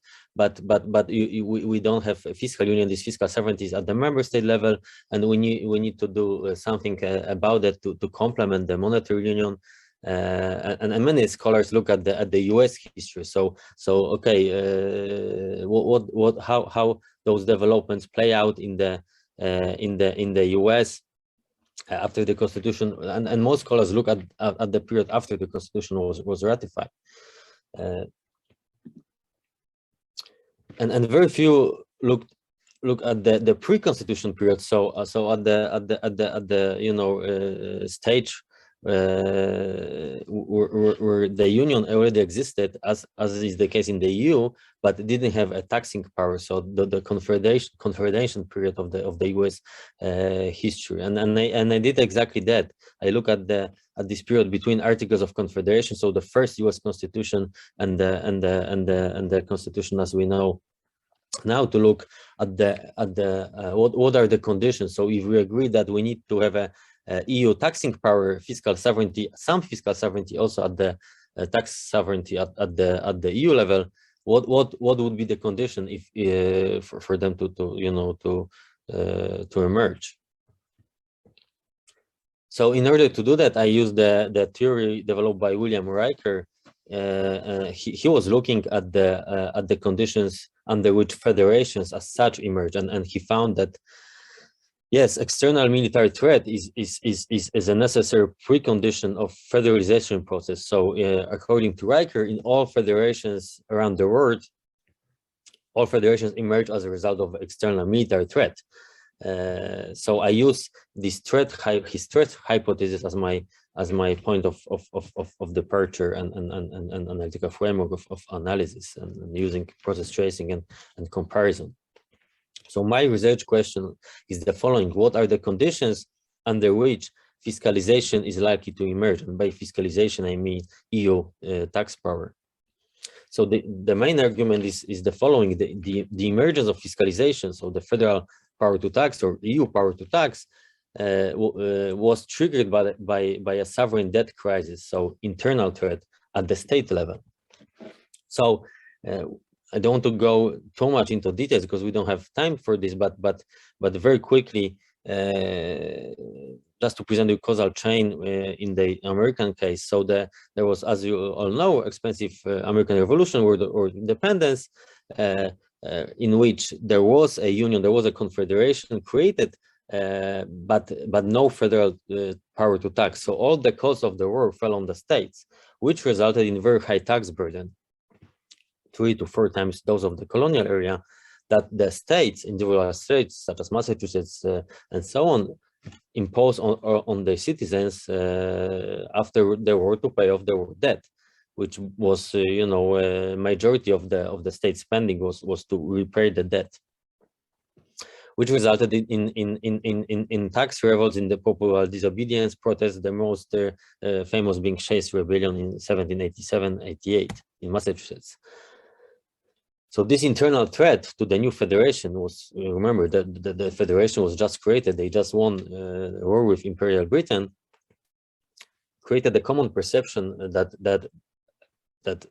we don't have a fiscal union. This fiscal sovereignty is at the member state level, and we need to do something about it to complement the monetary union. And many scholars look at the U.S. history. So okay, how those developments play out in the U.S. After the Constitution, and most scholars look at the period after the Constitution was ratified, and very few look at the pre-Constitution period. So at the stage where the union already existed, as is the case in the EU, but it didn't have a taxing power. So the confederation period of the US history, and I did exactly that. I look at this period between articles of confederation, so the first US Constitution and the Constitution as we know now, to look at what are the conditions. So if we agree that we need to have a EU taxing power, fiscal sovereignty, some fiscal sovereignty also at the tax sovereignty at the EU level, what would be the condition if for them to emerge? So in order to do that, I used the theory developed by William Riker. He was looking at the conditions under which federations as such emerge, and he found that yes, external military threat is a necessary precondition of federalization process. So according to Riker, in all federations around the world, all federations emerge as a result of external military threat. So I use this his threat hypothesis as my point of departure and analytical framework of analysis, and using process tracing and comparison. So my research question is the following: what are the conditions under which fiscalization is likely to emerge? And by fiscalization, I mean EU tax power. So the main argument is the following: the emergence of fiscalization, so the federal power to tax or EU power to tax, was triggered by a sovereign debt crisis, so internal threat at the state level. So I don't want to go too much into details because we don't have time for this, but very quickly, just to present the causal chain in the American case. So there was, as you all know, expensive American Revolution or independence, in which there was a union, there was a confederation created, but no federal power to tax. So all the costs of the war fell on the states, which resulted in very high tax burden, 3 to 4 times those of the colonial area, that the states, individual states such as Massachusetts and so on, impose on their citizens after the war to pay off their debt, which was, a majority of the state spending was to repay the debt, which resulted in tax revolts, in the popular disobedience protests, the most famous being Shays' Rebellion in 1787-88 in Massachusetts. So this internal threat to the new federation was, remember that the federation was just created, they just won a war with Imperial Britain, created a common perception that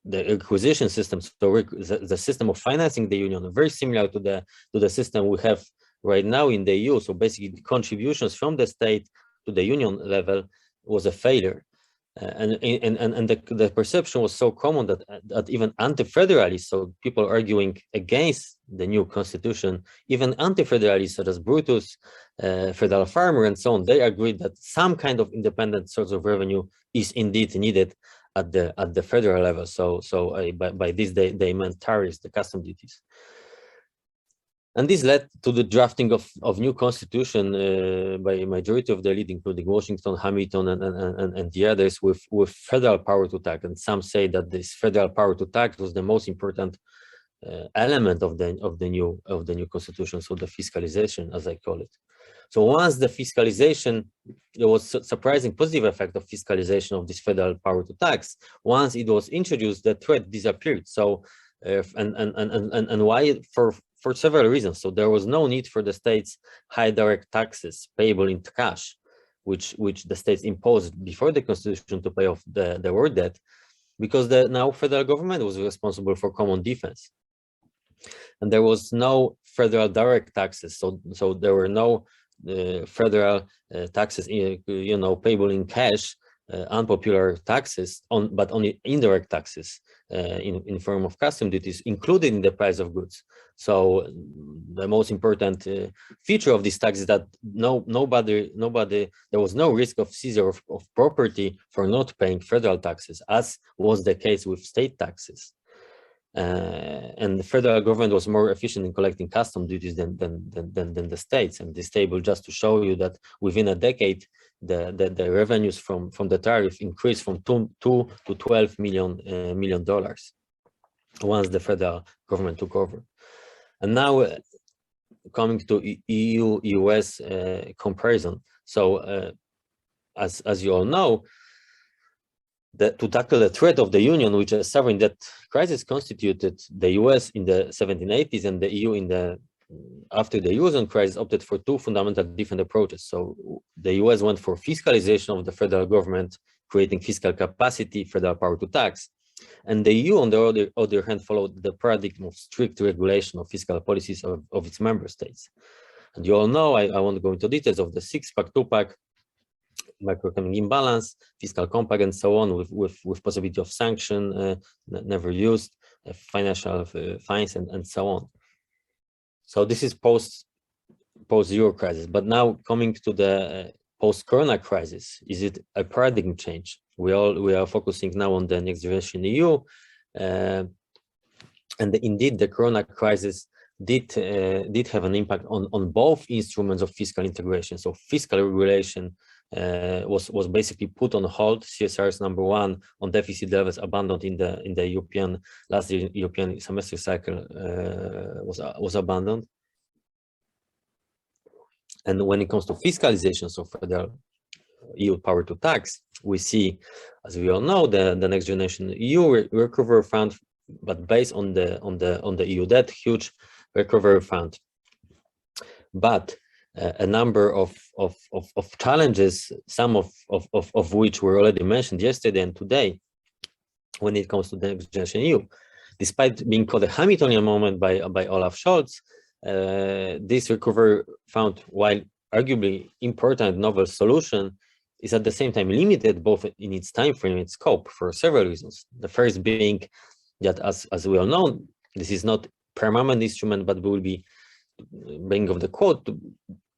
the acquisition system, so the system of financing the union, very similar to the system we have right now in the EU. So basically, contributions from the state to the union level was a failure. And the perception was so common that even anti-federalists, so people arguing against the new constitution, even anti-federalists such as Brutus, Federal Farmer, and so on, they agreed that some kind of independent source of revenue is indeed needed at the federal level. So by this they meant tariffs, the custom duties. And this led to the drafting of new constitution by a majority of the elite, including Washington, Hamilton, and the others, with federal power to tax. And some say that this federal power to tax was the most important element of the new constitution. So the fiscalization, as I call it. So once the fiscalization, there was a surprising positive effect of fiscalization of this federal power to tax. Once it was introduced, the threat disappeared. So and why? For several reasons. So there was no need for the states high direct taxes payable in cash, which the states imposed before the constitution to pay off the war debt, because the now federal government was responsible for common defense. And there was no federal direct taxes. So there were no federal taxes, payable in cash, unpopular taxes, but only indirect taxes in form of custom duties included in the price of goods. So the most important feature of this tax is that there was no risk of seizure of property for not paying federal taxes, as was the case with state taxes. And the federal government was more efficient in collecting custom duties than the states. And this table just to show you that within a decade, the revenues from the tariff increased from $2 to $12 million once the federal government took over. And now coming to EU-US comparison. So as you all know, to tackle the threat of the Union, which a sovereign debt crisis constituted, the US in the 1780s and the EU after the Eurozone crisis opted for two fundamental different approaches. So the US went for fiscalization of the federal government, creating fiscal capacity, federal power to tax. And the EU, on the other hand, followed the paradigm of strict regulation of fiscal policies of its member states. And you all know, I won't go into details of the six-pack, two-pack, macroeconomic imbalance, fiscal compact, and so on, with possibility of sanction, never used, financial fines, and so on. So this is post-Euro crisis. But now coming to the post-Corona crisis, is it a paradigm change? We are focusing now on the next generation EU, and indeed the Corona crisis did have an impact on both instruments of fiscal integration. So fiscal regulation was basically put on hold. CSR's #1 on deficit levels abandoned in the European last European semester cycle was abandoned. And when it comes to fiscalization, so federal EU power to tax, we see, as we all know, the next generation EU recovery fund, but based on the EU debt, huge recovery fund. But a number of challenges, some of which were already mentioned yesterday and today, when it comes to the next generation EU. Despite being called a Hamiltonian moment by Olaf Scholz, this recovery fund, while arguably important novel solution, is at the same time limited both in its time frame and its scope for several reasons. The first being that, as we all know, this is not permanent instrument, but will be, being of the quote,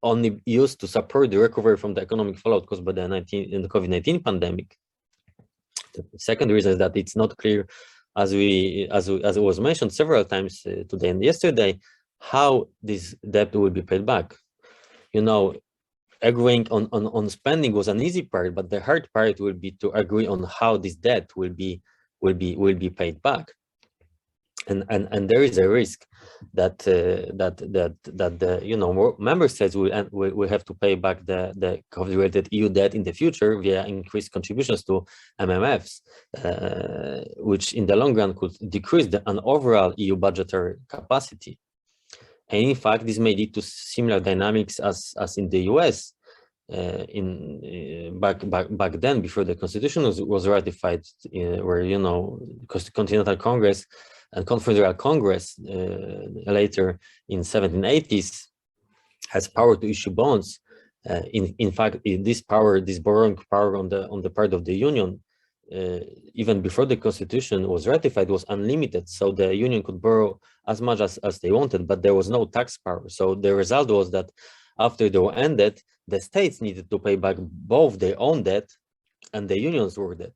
only used to support the recovery from the economic fallout caused by the COVID-19 pandemic. The second reason is that it's not clear, as it was mentioned several times today and yesterday, how this debt will be paid back. You know, agreeing on spending was an easy part, but the hard part will be to agree on how this debt will be paid back. And there is a risk that member states will have to pay back the COVID-related EU debt in the future via increased contributions to MMFs, which in the long run could decrease an overall EU budgetary capacity. And in fact, this may lead to similar dynamics as in the US back then, before the Constitution was ratified, where Continental Congress and Confederal Congress later in 1780s has power to issue bonds In fact, this borrowing power on the part of the union, even before the constitution was ratified, was unlimited. So the union could borrow as much as they wanted, but there was no tax power. So the result was that after the war ended, the states needed to pay back both their own debt and the union's war debt,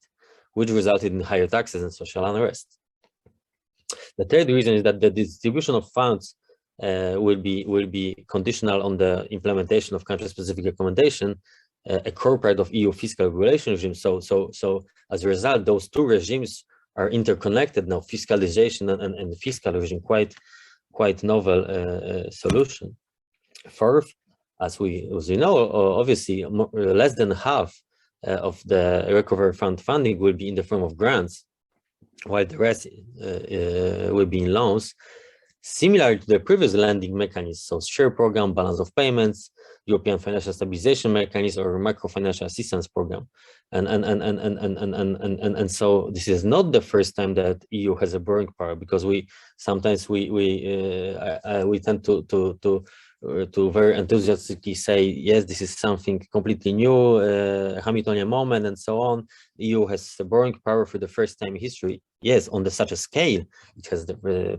which resulted in higher taxes and social unrest. The third reason is that the distribution of funds will be conditional on the implementation of country-specific recommendation, a core part of EU fiscal regulation regime. So as a result, those two regimes are interconnected now. Fiscalization and fiscal regime, quite novel solution. Fourth, as we know, obviously less than half of the recovery fund funding will be in the form of grants, while the rest will be in loans, similar to the previous lending mechanism, so share program, balance of payments, European financial stabilization mechanism, or microfinancial assistance program, and so this is not the first time that EU has a borrowing power, because we sometimes tend to very enthusiastically say, yes, this is something completely new, Hamiltonian moment, and so on. EU has the borrowing power for the first time in history. Yes, on such a scale, it has the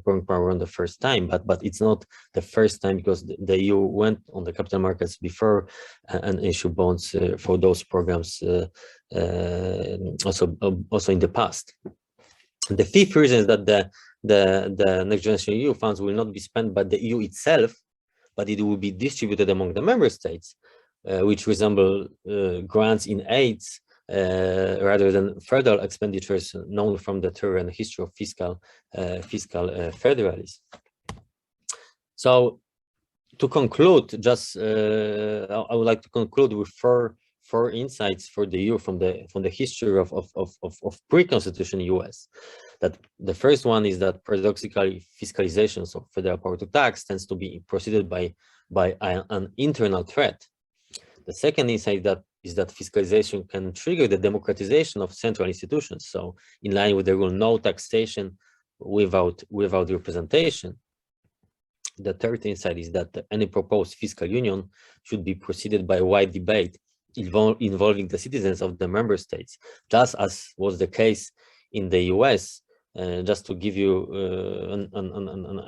borrowing power on the first time, but it's not the first time, because the EU went on the capital markets before and issued bonds for those programs also in the past. The fifth reason is that the Next Generation EU funds will not be spent by the EU itself, but it will be distributed among the member states, which resemble grants in aids rather than federal expenditures known from the theory and history of fiscal federalism. So to conclude, I would like to conclude with four insights for the EU from the history of pre-constitution US. That the first one is that paradoxically fiscalization, so federal power to tax, tends to be preceded by an internal threat. The second insight is that fiscalization can trigger the democratization of central institutions. So in line with the rule, no taxation without representation. The third insight is that any proposed fiscal union should be preceded by a wide debate involving the citizens of the member states, just as was the case in the US. Just to give you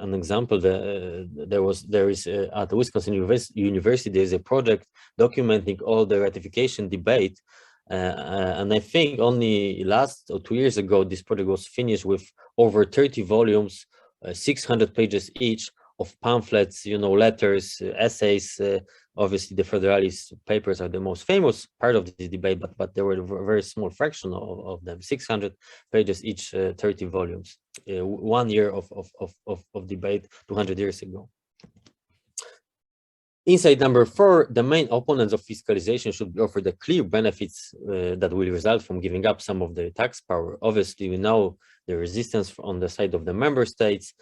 an example, there is at Wisconsin University there is a project documenting all the ratification debate, and I think only last or 2 years ago this project was finished with over 30 volumes, 600 pages each, of pamphlets, letters, essays. Obviously, the Federalist papers are the most famous part of this debate, but there were a very small fraction of them. 600 pages each, 30 volumes. 1 year of debate 200 years ago. Insight number 4: the main opponents of fiscalization should be offered the clear benefits that will result from giving up some of their tax power. Obviously, we know the resistance on the side of the member states,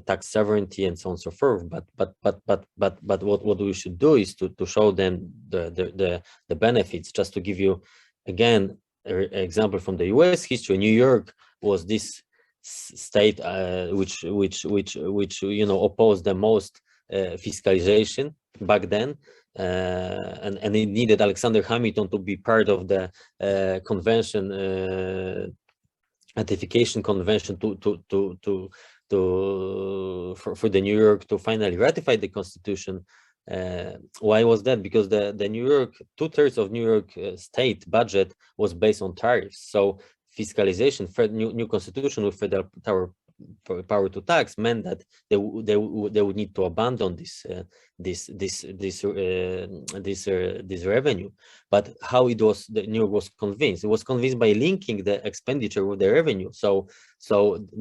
tax sovereignty, and so on and so forth. But what we should do is to show them the benefits. Just to give you again an example from the U.S. history, New York was this state which opposed the most fiscalization back then, and it needed Alexander Hamilton to be part of the convention, ratification convention for the New York to finally ratify the Constitution. Why was that? Because the New York, 2/3 of New York state budget was based on tariffs. So fiscalization, new Constitution with federal power to tax meant that they would need to abandon this revenue. But how the New York was convinced? It was convinced by linking the expenditure with the revenue. So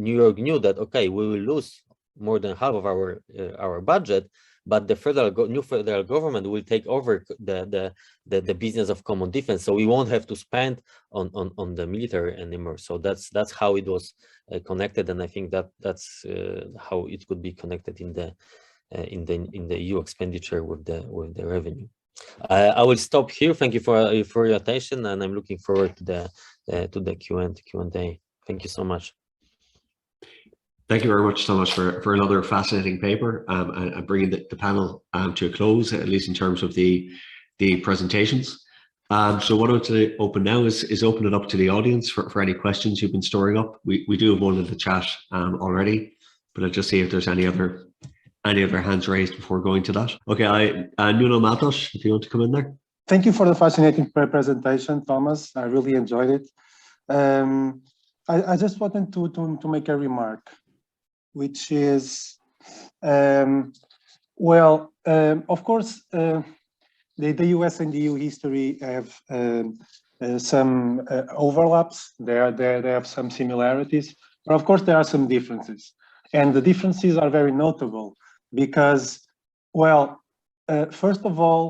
New York knew that, okay, we will lose more than half of our budget, but the new federal government will take over the business of common defense. So we won't have to spend on the military anymore. So that's how it was connected, and I think that's how it could be connected in the EU expenditure with the revenue. I will stop here. Thank you for your attention, and I'm looking forward to the Q&A. Thank you so much. Thank you very much, Tomasz, for another fascinating paper and bringing the panel to a close, at least in terms of the the presentations. So what I want to open now is open it up to the audience for any questions you've been storing up. We do have one in the chat already, but I'll just see if there's any other hands raised before going to that. Okay, Nuno Matos, if you want to come in there. Thank you for the fascinating presentation, Tomasz. I really enjoyed it. I just wanted to make a remark, which is, of course, the US and the EU history have some overlaps. They have some similarities, but of course there are some differences, and the differences are very notable because, first of all,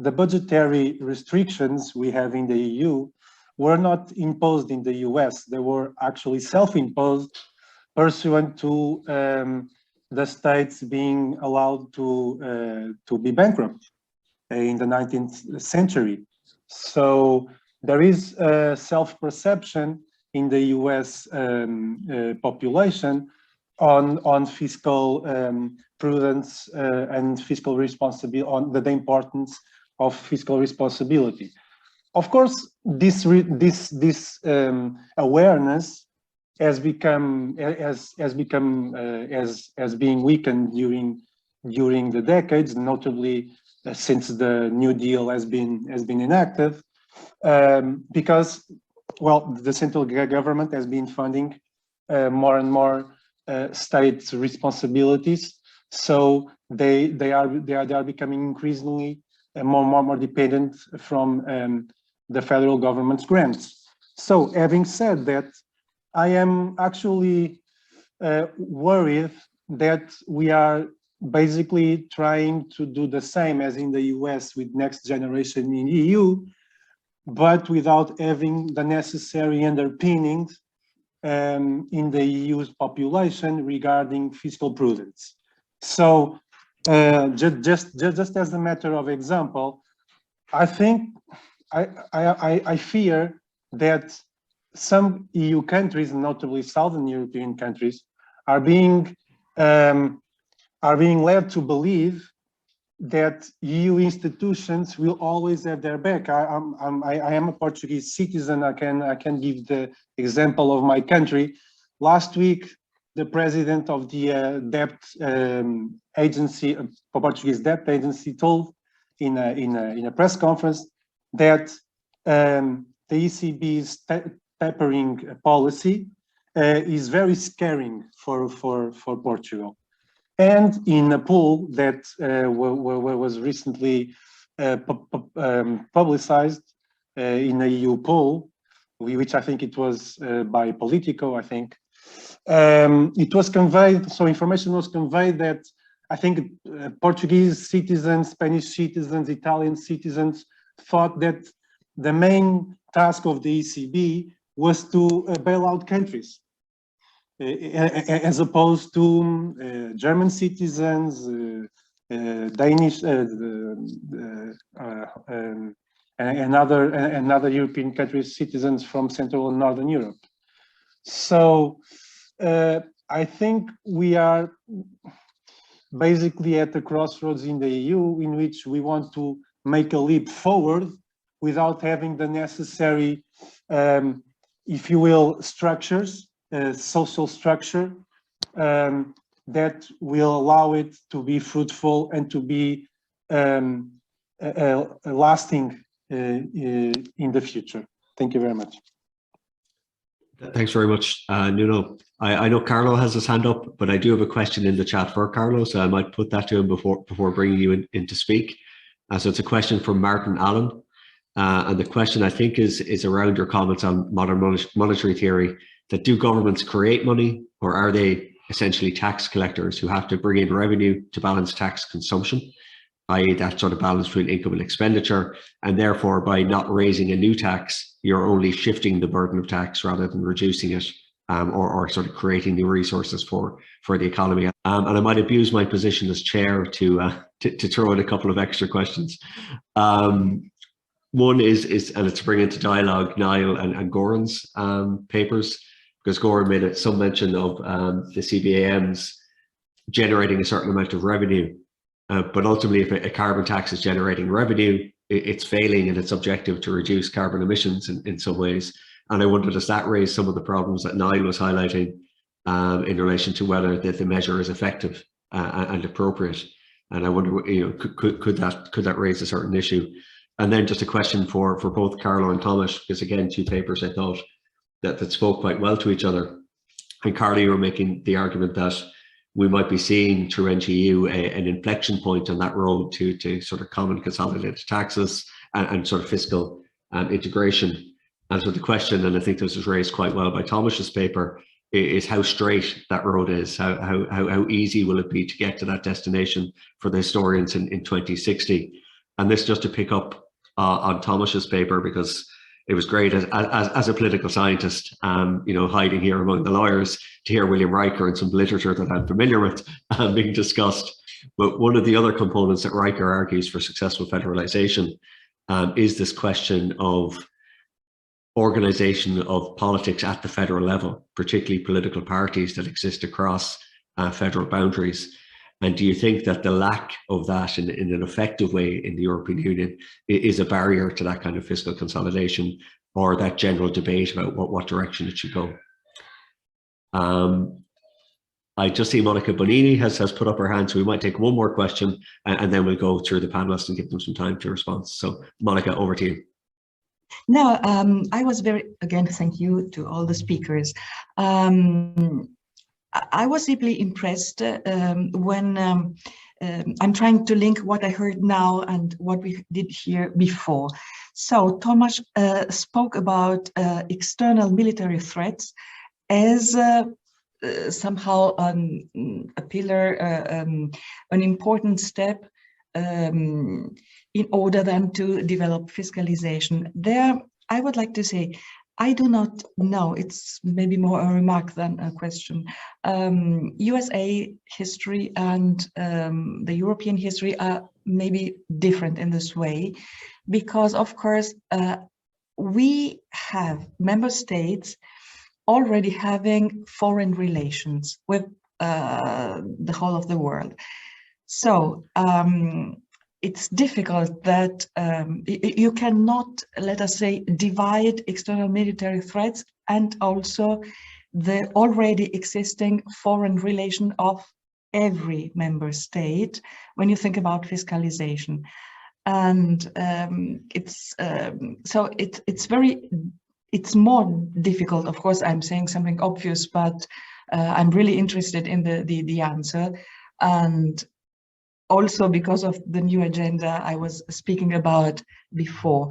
the budgetary restrictions we have in the EU were not imposed in the US. They were actually self-imposed pursuant to the states being allowed to be bankrupt in the 19th century. So there is a self-perception in the US population on fiscal prudence and fiscal responsibility, on the importance of fiscal responsibility. Of course, this awareness has become being weakened during the decades, notably since the New Deal has been enacted, because the central government has been funding more and more state responsibilities, so they are becoming increasingly more dependent from the federal government's grants. So, having said that, I am actually worried that we are basically trying to do the same as in the US with Next Generation in EU, but without having the necessary underpinnings in the EU's population regarding fiscal prudence. So, just as a matter of example, I think I fear that some EU countries, notably Southern European countries, are being led to believe that EU institutions will always have their back. I am a Portuguese citizen. I can give the example of my country. Last week, the president of the debt agency, Portuguese debt agency, told in a press conference that the ECB's tapering policy is very scaring for Portugal. And in a poll that was recently publicized in a EU poll, which I think it was by Politico, I think, it was conveyed, so information was conveyed that I think Portuguese citizens, Spanish citizens, Italian citizens thought that the main task of the ECB was to bail out countries, as opposed to German citizens, Danish, and other European countries, citizens from Central and Northern Europe. So I think we are basically at the crossroads in the EU in which we want to make a leap forward without having the necessary, if you will, structures, social structure that will allow it to be fruitful and to be lasting in the future. Thank you very much. Thanks very much, Nuno. I know Carlo has his hand up, but I do have a question in the chat for Carlo, so I might put that to him before bringing you in to speak. So it's a question from Martin Allen, and the question I think is around your comments on modern monetary theory, that do governments create money, or are they essentially tax collectors who have to bring in revenue to balance tax consumption, i.e. that sort of balance between income and expenditure, and therefore by not raising a new tax, you're only shifting the burden of tax rather than reducing it, or sort of creating new resources for the economy. And I might abuse my position as chair to throw in a couple of extra questions. One is, and it's to bring into dialogue Niall and Goran's papers, because Goran made some mention of the CBAMs generating a certain amount of revenue But ultimately, if a carbon tax is generating revenue, it's failing in its objective to reduce carbon emissions in some ways. And I wonder, does that raise some of the problems that Niall was highlighting in relation to whether the measure is effective and appropriate? And I wonder, could that raise a certain issue? And then just a question for both Carlo and Tomasz, because again, two papers I thought that spoke quite well to each other. And Carlo, you were making the argument that we might be seeing through NGEU an inflection point on that road to sort of common consolidated taxes and sort of fiscal integration. And so the question, and I think this was raised quite well by Tomasz's paper, is how straight that road is. How easy will it be to get to that destination for the historians in 2060? And this just to pick up on Tomasz's paper, because it was great as a political scientist, hiding here among the lawyers, to hear William Riker and some literature that I'm familiar with being discussed. But one of the other components that Riker argues for successful federalization is this question of organization of politics at the federal level, particularly political parties that exist across federal boundaries. And do you think that the lack of that in an effective way in the European Union is a barrier to that kind of fiscal consolidation, or that general debate about what direction it should go? I just see Monica Bonini has put up her hand, so we might take one more question and then we'll go through the panelists and give them some time to respond. So Monica, over to you. No, I was again, thank you to all the speakers. I was deeply impressed when I'm trying to link what I heard now and what we did hear before. So Tomasz spoke about external military threats as somehow a pillar, an important step in order then to develop fiscalization. There, I would like to say, I do not know, it's maybe more a remark than a question. USA history and the European history are maybe different in this way, because of course, we have member states already having foreign relations with the whole of the world. So it's difficult that you cannot, let us say, divide external military threats and also the already existing foreign relation of every member state when you think about fiscalization. And it's more difficult. Of course, I'm saying something obvious, but I'm really interested in the answer. And also because of the new agenda I was speaking about before.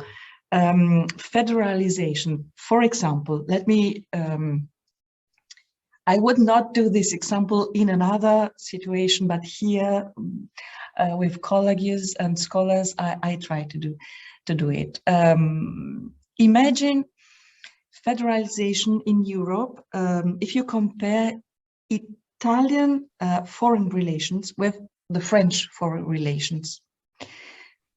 Federalization, for example, I would not do this example in another situation, but here with colleagues and scholars, I try to do it. Imagine federalization in Europe, if you compare Italian foreign relations with the French foreign relations.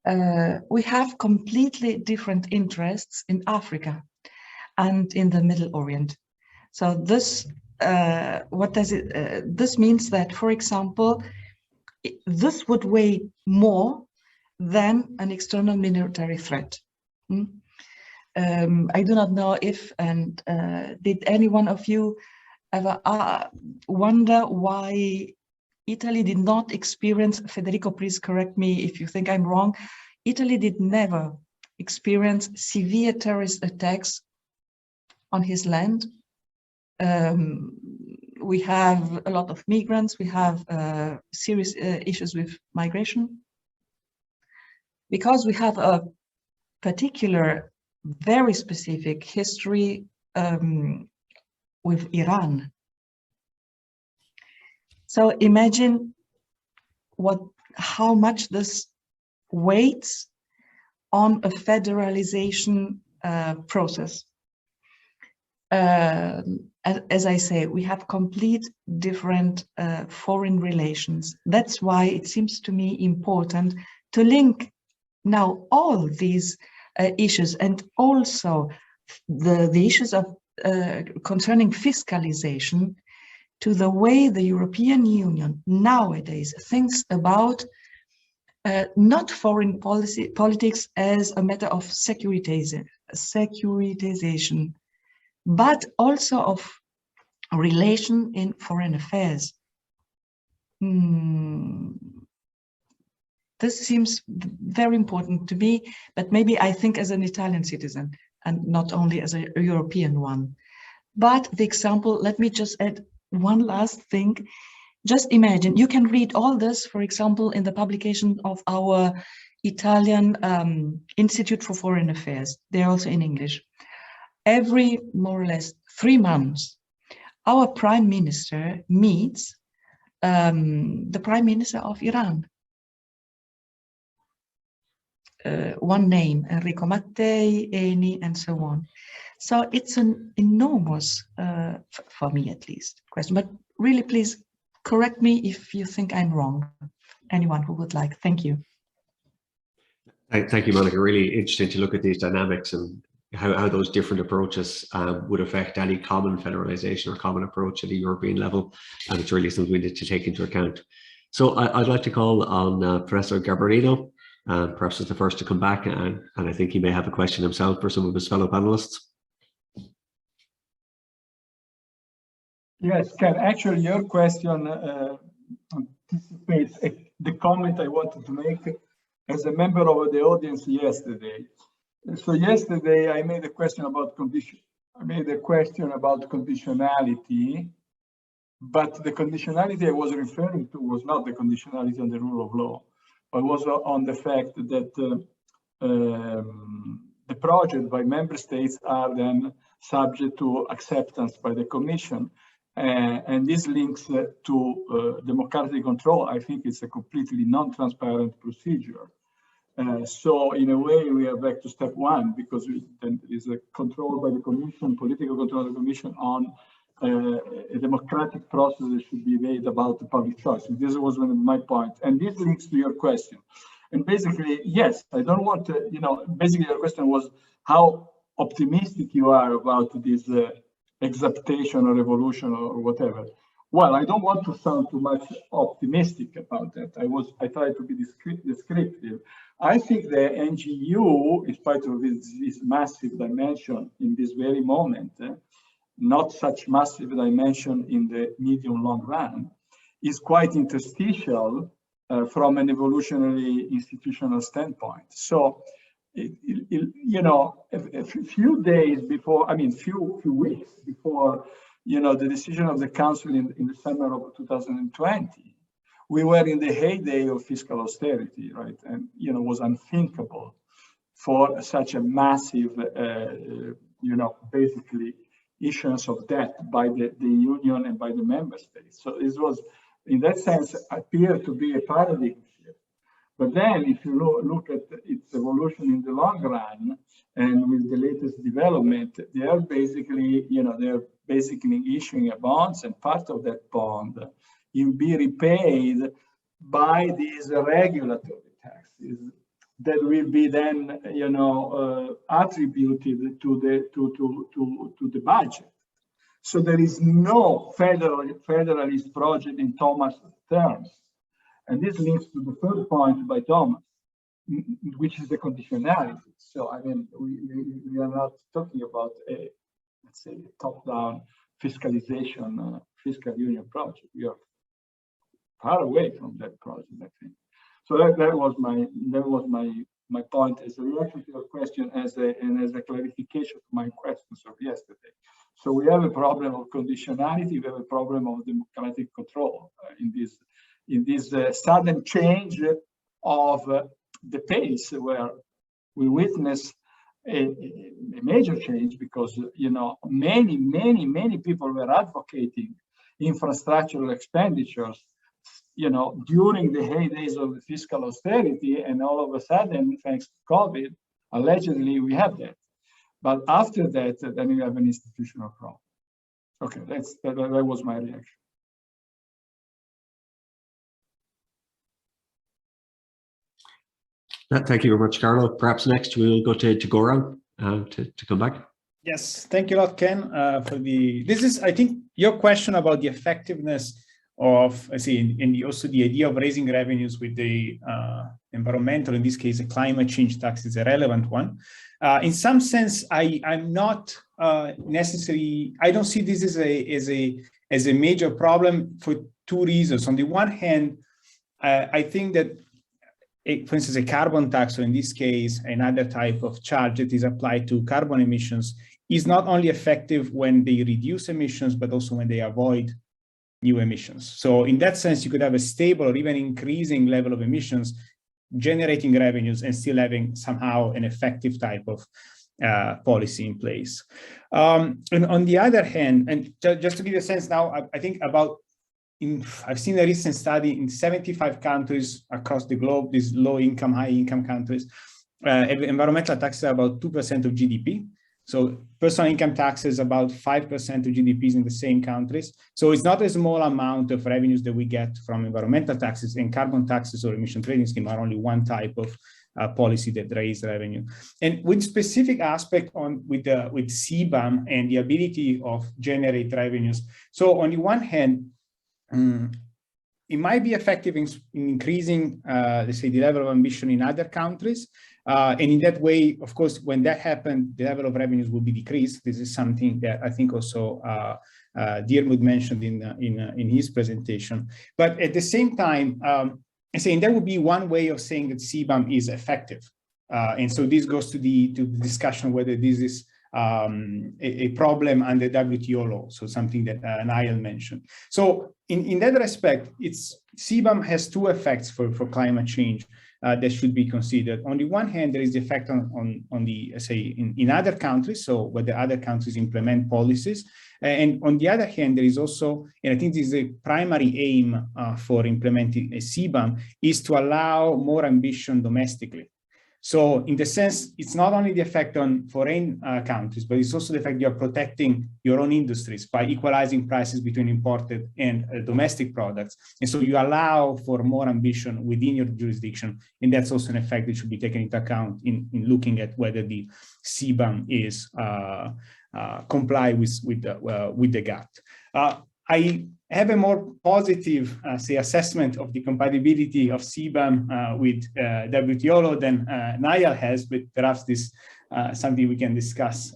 We have completely different interests in Africa and in the Middle Orient. So this, what does it? This means that, for example, this would weigh more than an external military threat. I do not know if, and did any one of you ever wonder why Italy did not experience, Federico, please correct me if you think I'm wrong, Italy did never experience severe terrorist attacks on his land. We have a lot of migrants, we have serious issues with migration, because we have a particular, very specific history with Iran. So imagine how much this weighs on a federalization process. As I say, we have complete different foreign relations. That's why it seems to me important to link now all these issues, and also the issues of concerning fiscalization, to the way the European Union nowadays thinks about not foreign politics as a matter of securitization, but also of relation in foreign affairs. This seems very important to me, but maybe I think as an Italian citizen and not only as a European one. But the example, let me just add one last thing. Just imagine, you can read all this, for example, in the publication of our Italian Institute for Foreign Affairs. They're also in English. Every more or less 3 months, our Prime Minister meets the Prime Minister of Iran. One name, Enrico Mattei, Eni, and so on. So it's an enormous, for me at least, question. But really, please correct me if you think I'm wrong. Anyone who would like. Thank you. Thank you, Monica. Really interesting to look at these dynamics and how those different approaches would affect any common federalization or common approach at a European level. And it's really something we need to take into account. So I'd like to call on Professor Garbarino. Perhaps is the first to come back, and I think he may have a question himself for some of his fellow panelists. Yes, Ken, actually your question anticipates the comment I wanted to make as a member of the audience yesterday. So yesterday I made a question about conditionality, but the conditionality I was referring to was not the conditionality on the rule of law. It was on the fact that the project by member states are then subject to acceptance by the Commission. And this links to democratic control. I think it's a completely non-transparent procedure. So in a way, we are back to step one, because then there is a control by the Commission, political control of the Commission on a democratic process that should be made about the public choice. And this was one of my points. And this links to your question. And basically, yes, I don't want to, basically your question was how optimistic you are about this exaptation or revolution or whatever. Well, I don't want to sound too much optimistic about that. I tried to be descriptive. I think the NGEU, in spite of this massive dimension in this very moment, not such massive dimension in the medium-long run, is quite interstitial from an evolutionary institutional standpoint. So, a few days before, few weeks before, the decision of the Council in the summer of 2020, we were in the heyday of fiscal austerity, right? And, it was unthinkable for such a massive, basically, issuance of debt by the Union and by the member states. So this was, in that sense, appeared to be a paradigm shift. But then if you look at its evolution in the long run, and with the latest development, they are basically, issuing a bonds, and part of that bond will be repaid by these regulatory taxes that will be then, attributed to the budget. So there is no federalist project in Tomasz terms, and this links to the third point by Tomasz, which is the conditionality. So we are not talking about let's say, top-down fiscalization, fiscal union project. We are far away from that project, I think. So that was my point as a reaction to your question, and as a clarification to my questions of yesterday. So we have a problem of conditionality. We have a problem of democratic control in this sudden change of the pace, where we witness a major change, because many people were advocating infrastructural expenditures during the heydays of the fiscal austerity, and all of a sudden, thanks to COVID, allegedly we have that. But after that, then you have an institutional problem. Okay, that was my reaction. Thank you very much, Carlo. Perhaps next we'll go to Goran to come back. Yes, thank you a lot, Ken, for the. This is, I think, your question about the effectiveness of, let's say, and also the idea of raising revenues with the environmental, in this case, a climate change tax is a relevant one. In some sense, I'm not necessarily, I don't see this as a major problem for two reasons. On the one hand, I think that, for instance, a carbon tax, or in this case, another type of charge that is applied to carbon emissions, is not only effective when they reduce emissions, but also when they avoid new emissions. So in that sense, you could have a stable or even increasing level of emissions, generating revenues and still having somehow an effective type of policy in place. And on the other hand, and just to give you a sense now, I think about, I've seen a recent study in 75 countries across the globe, these low income, high income countries, environmental taxes are about 2% of GDP. So personal income taxes about 5% of GDPs in the same countries. So it's not a small amount of revenues that we get from environmental taxes, and carbon taxes or emission trading scheme are only one type of policy that raise revenue. And with specific aspect with CBAM and the ability of generate revenues. So on the one hand, it might be effective in increasing, let's say, the level of ambition in other countries. And in that way, of course, when that happens, the level of revenues will be decreased. This is something that I think also Diarmuid mentioned in his presentation. But at the same time, I'm saying that would be one way of saying that CBAM is effective. And so this goes to the discussion whether this is a problem under WTO law, so something that Niall mentioned. So in that respect, CBAM has two effects for climate change that should be considered. On the one hand, there is the effect on the, say, in other countries, so whether other countries implement policies. And on the other hand, there is also, and I think this is a primary aim for implementing a CBAM, is to allow more ambition domestically. So in the sense, it's not only the effect on foreign countries, but it's also the fact you're protecting your own industries by equalizing prices between imported and domestic products. And so you allow for more ambition within your jurisdiction. And that's also an effect that should be taken into account in looking at whether the CBAM is comply with the GATT. I have a more positive, say, assessment of the compatibility of CBAM with WTO law than Niall has, but perhaps this something we can discuss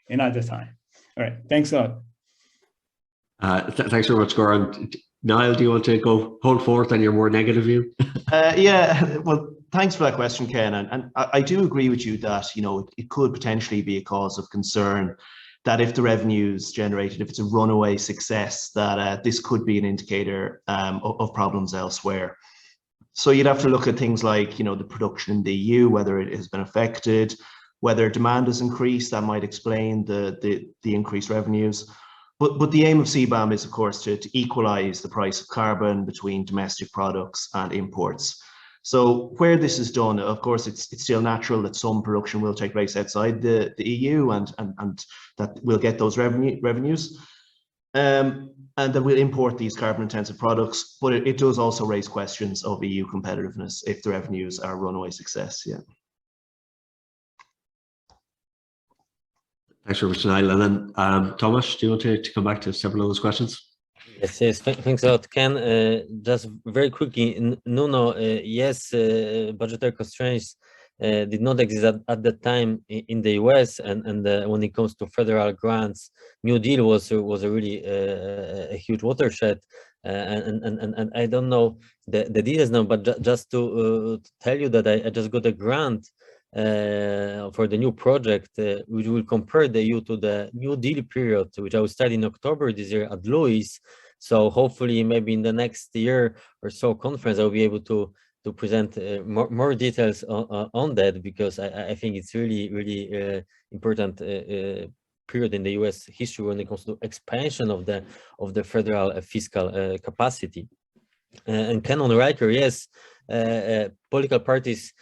another time. All right, thanks a lot. Thanks very much, Goran. Niall, do you want to go hold forth on your more negative view? Yeah, well, thanks for that question, Ken. And I do agree with you that, you know, it could potentially be a cause of concern that if the revenues generated, if it's a runaway success, that this could be an indicator of problems elsewhere. So you'd have to look at things like, you know, the production in the EU, whether it has been affected, whether demand has increased, that might explain the increased revenues. But the aim of CBAM is, of course, to equalize the price of carbon between domestic products and imports. So where this is done, of course, it's still natural that some production will take place outside the EU and that we'll get those revenues. And that we'll import these carbon intensive products, but it does also raise questions of EU competitiveness if the revenues are runaway success, yeah. Thanks very much, Niall. And then Tomasz, do you want to come back to several of those questions? Yes, thanks a lot, Ken. Just very quickly, Nuno, yes, budgetary constraints did not exist at that time in the US, and when it comes to federal grants, New Deal was a really a huge watershed, and I don't know the details now, but just to tell you that I just got a grant for the new project, which will compare the EU to the New Deal period, which I will start in October this year at Lewis. So hopefully, maybe in the next year or so conference, I'll be able to present more details on that, because I think it's really important period in the U.S. history when it comes to expansion of the federal fiscal capacity. And Ken, on the right here, yes, political parties,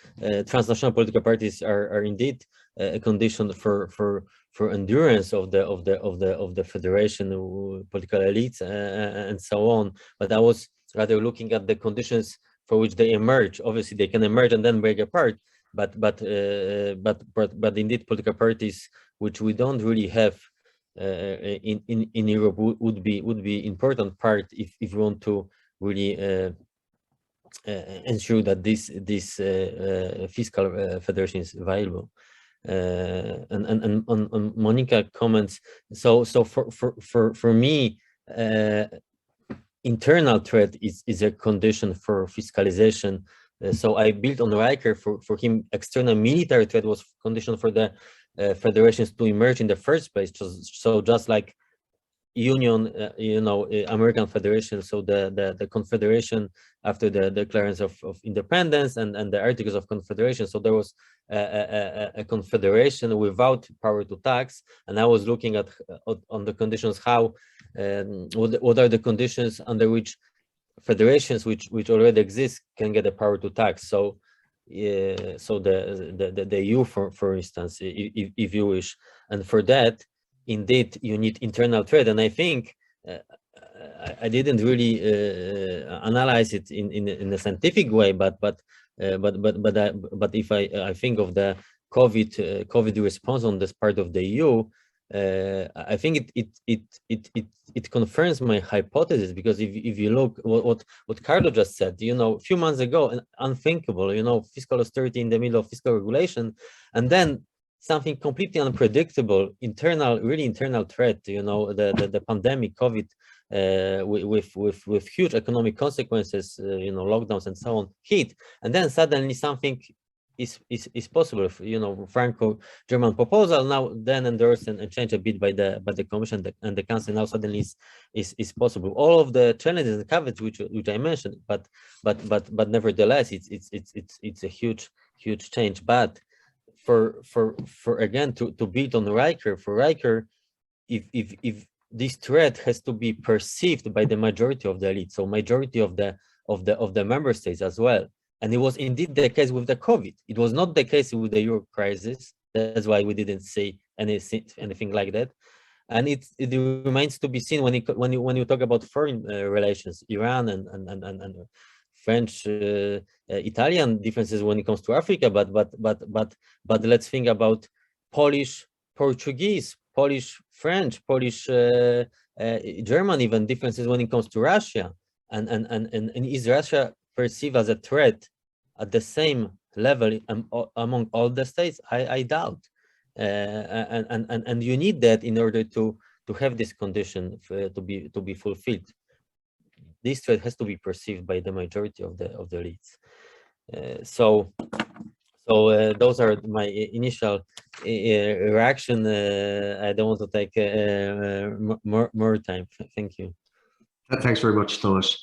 transnational political parties are indeed a condition for endurance of the federation, political elites, and so on. But I was rather looking at the conditions for which they emerge. Obviously, they can emerge and then break apart. But indeed, political parties which we don't really have in Europe would be important part if we want to really ensure that this fiscal federation is viable. And on Monica comments, so for me, internal threat is a condition for fiscalization. So I built on Riker. For him, external military threat was condition for the federations to emerge in the first place. So just like Union, American Federation, so the Confederation after the declaration of independence and the Articles of Confederation. So there was a confederation without power to tax, and I was looking at on the conditions how what are the conditions under which federations which already exist can get the power to tax. So so the EU, for instance, if you wish, and for that indeed you need internal threat. And I think I didn't really analyze it in a scientific way, but if I think of the COVID response on this part of the EU, I think it confirms my hypothesis, because if you look what Carlo just said, a few months ago, unthinkable, fiscal austerity in the middle of fiscal regulation, and then something completely unpredictable, really internal threat, the pandemic, COVID, with huge economic consequences, lockdowns and so on, hit, and then suddenly something is possible. Franco-German proposal now then endorsed and changed a bit by the Commission and the Council now suddenly is possible. All of the challenges and caveats which I mentioned, but nevertheless it's a huge change. But for again to build on Riker, for Riker, if this threat has to be perceived by the majority of the elite, so majority of the member states as well. And it was indeed the case with the COVID. It was not the case with the Euro crisis. That's why we didn't say anything like that. And it remains to be seen when you talk about foreign relations, Iran and French, Italian differences when it comes to Africa. But let's think about Polish, Portuguese, Polish, French, Polish, German, even differences when it comes to Russia. And is Russia perceived as a threat at the same level among all the states? I doubt, and you need that in order to have this condition to be fulfilled. This threat has to be perceived by the majority of the elites. So those are my initial reaction. I don't want to take more time. Thank you. Thanks very much, Tomasz.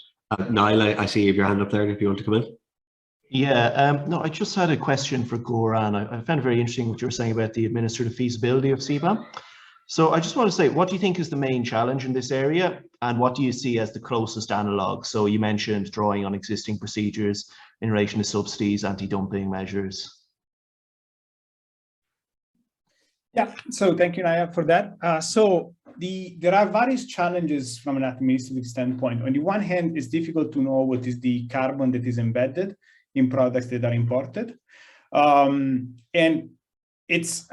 Niall, I see you have your hand up there if you want to come in. Yeah, no, I just had a question for Goran. I found it very interesting what you were saying about the administrative feasibility of CBAM. So I just want to say, what do you think is the main challenge in this area, and what do you see as the closest analog? So you mentioned drawing on existing procedures in relation to subsidies, anti-dumping measures. Yeah, so thank you, Niall, for that. There are various challenges from an administrative standpoint. On the one hand, it's difficult to know what is the carbon that is embedded in products that are imported. And it's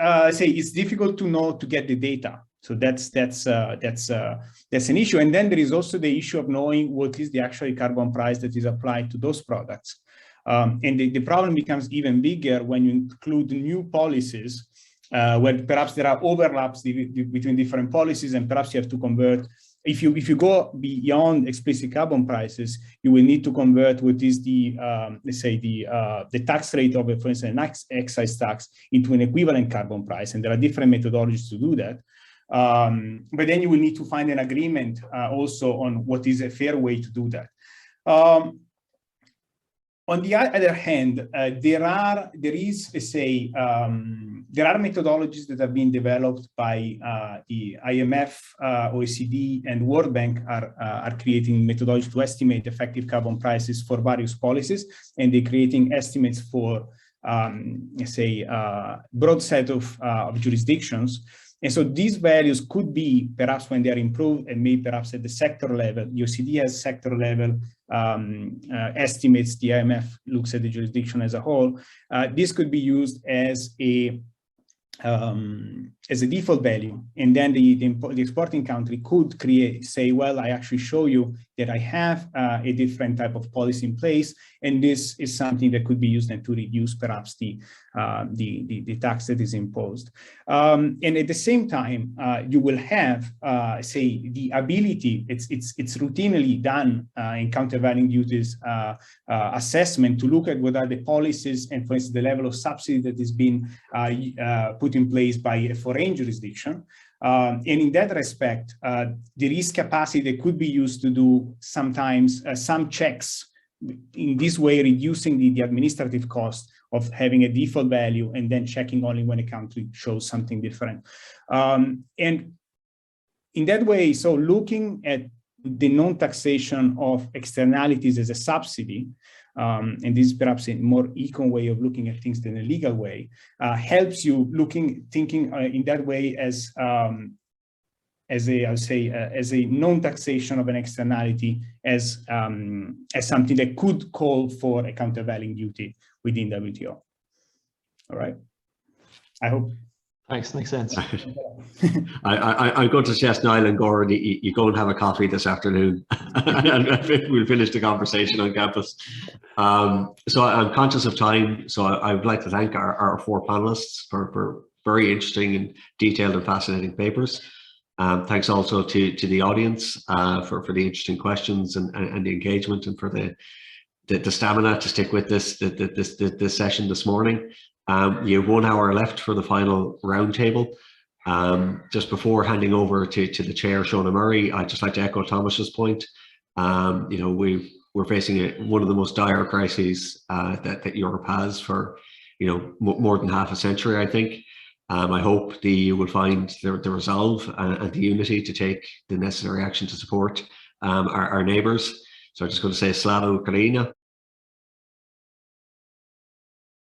difficult to get the data. So that's an issue. And then there is also the issue of knowing what is the actual carbon price that is applied to those products. And the problem becomes even bigger when you include new policies, where perhaps there are overlaps between different policies, and perhaps you have to convert. If you go beyond explicit carbon prices, you will need to convert what is the let's say the tax rate of, for instance, an excise tax into an equivalent carbon price, and there are different methodologies to do that. But then you will need to find an agreement also on what is a fair way to do that. On the other hand, there are methodologies that have been developed by the IMF, OECD, and World Bank are creating methodologies to estimate effective carbon prices for various policies, and they're creating estimates for, broad set of jurisdictions. And so these values could be, perhaps when they are improved, and maybe perhaps at the sector level, the OECD has sector level estimates, the IMF looks at the jurisdiction as a whole. This could be used as a as a default value, and then the exporting country could say, well, I actually show you that I have a different type of policy in place, and this is something that could be used then to reduce perhaps the tax that is imposed. And at the same time, you will have, say, the ability, it's routinely done in countervailing duties assessment to look at what are the policies and, for instance, the level of subsidy that is being put in place by a foreign jurisdiction. And in that respect, there is capacity that could be used to do sometimes some checks, in this way reducing the administrative cost of having a default value and then checking only when a country shows something different. And in that way, so looking at the non-taxation of externalities as a subsidy, and this is perhaps a more econ way of looking at things than a legal way, helps you thinking in that way as a, I would say, as a non-taxation of an externality, as something that could call for a countervailing duty within WTO. All right, I hope. Thanks, makes sense. I'm going to suggest, Niall and Goran, you go and have a coffee this afternoon and we'll finish the conversation on campus. So I'm conscious of time, so I would like to thank our four panelists for very interesting and detailed and fascinating papers. Thanks also to the audience for the interesting questions and the engagement, and for the stamina to stick with this session this morning. You have 1 hour left for the final roundtable. Just before handing over to the chair, Shona Murray, I'd just like to echo Tomasz's point. You know, we're facing one of the most dire crises that Europe has for, you know, more than half a century, I think. I hope the EU will find the resolve and the unity to take the necessary action to support our neighbours. So I'm just going to say Slava Ukraina.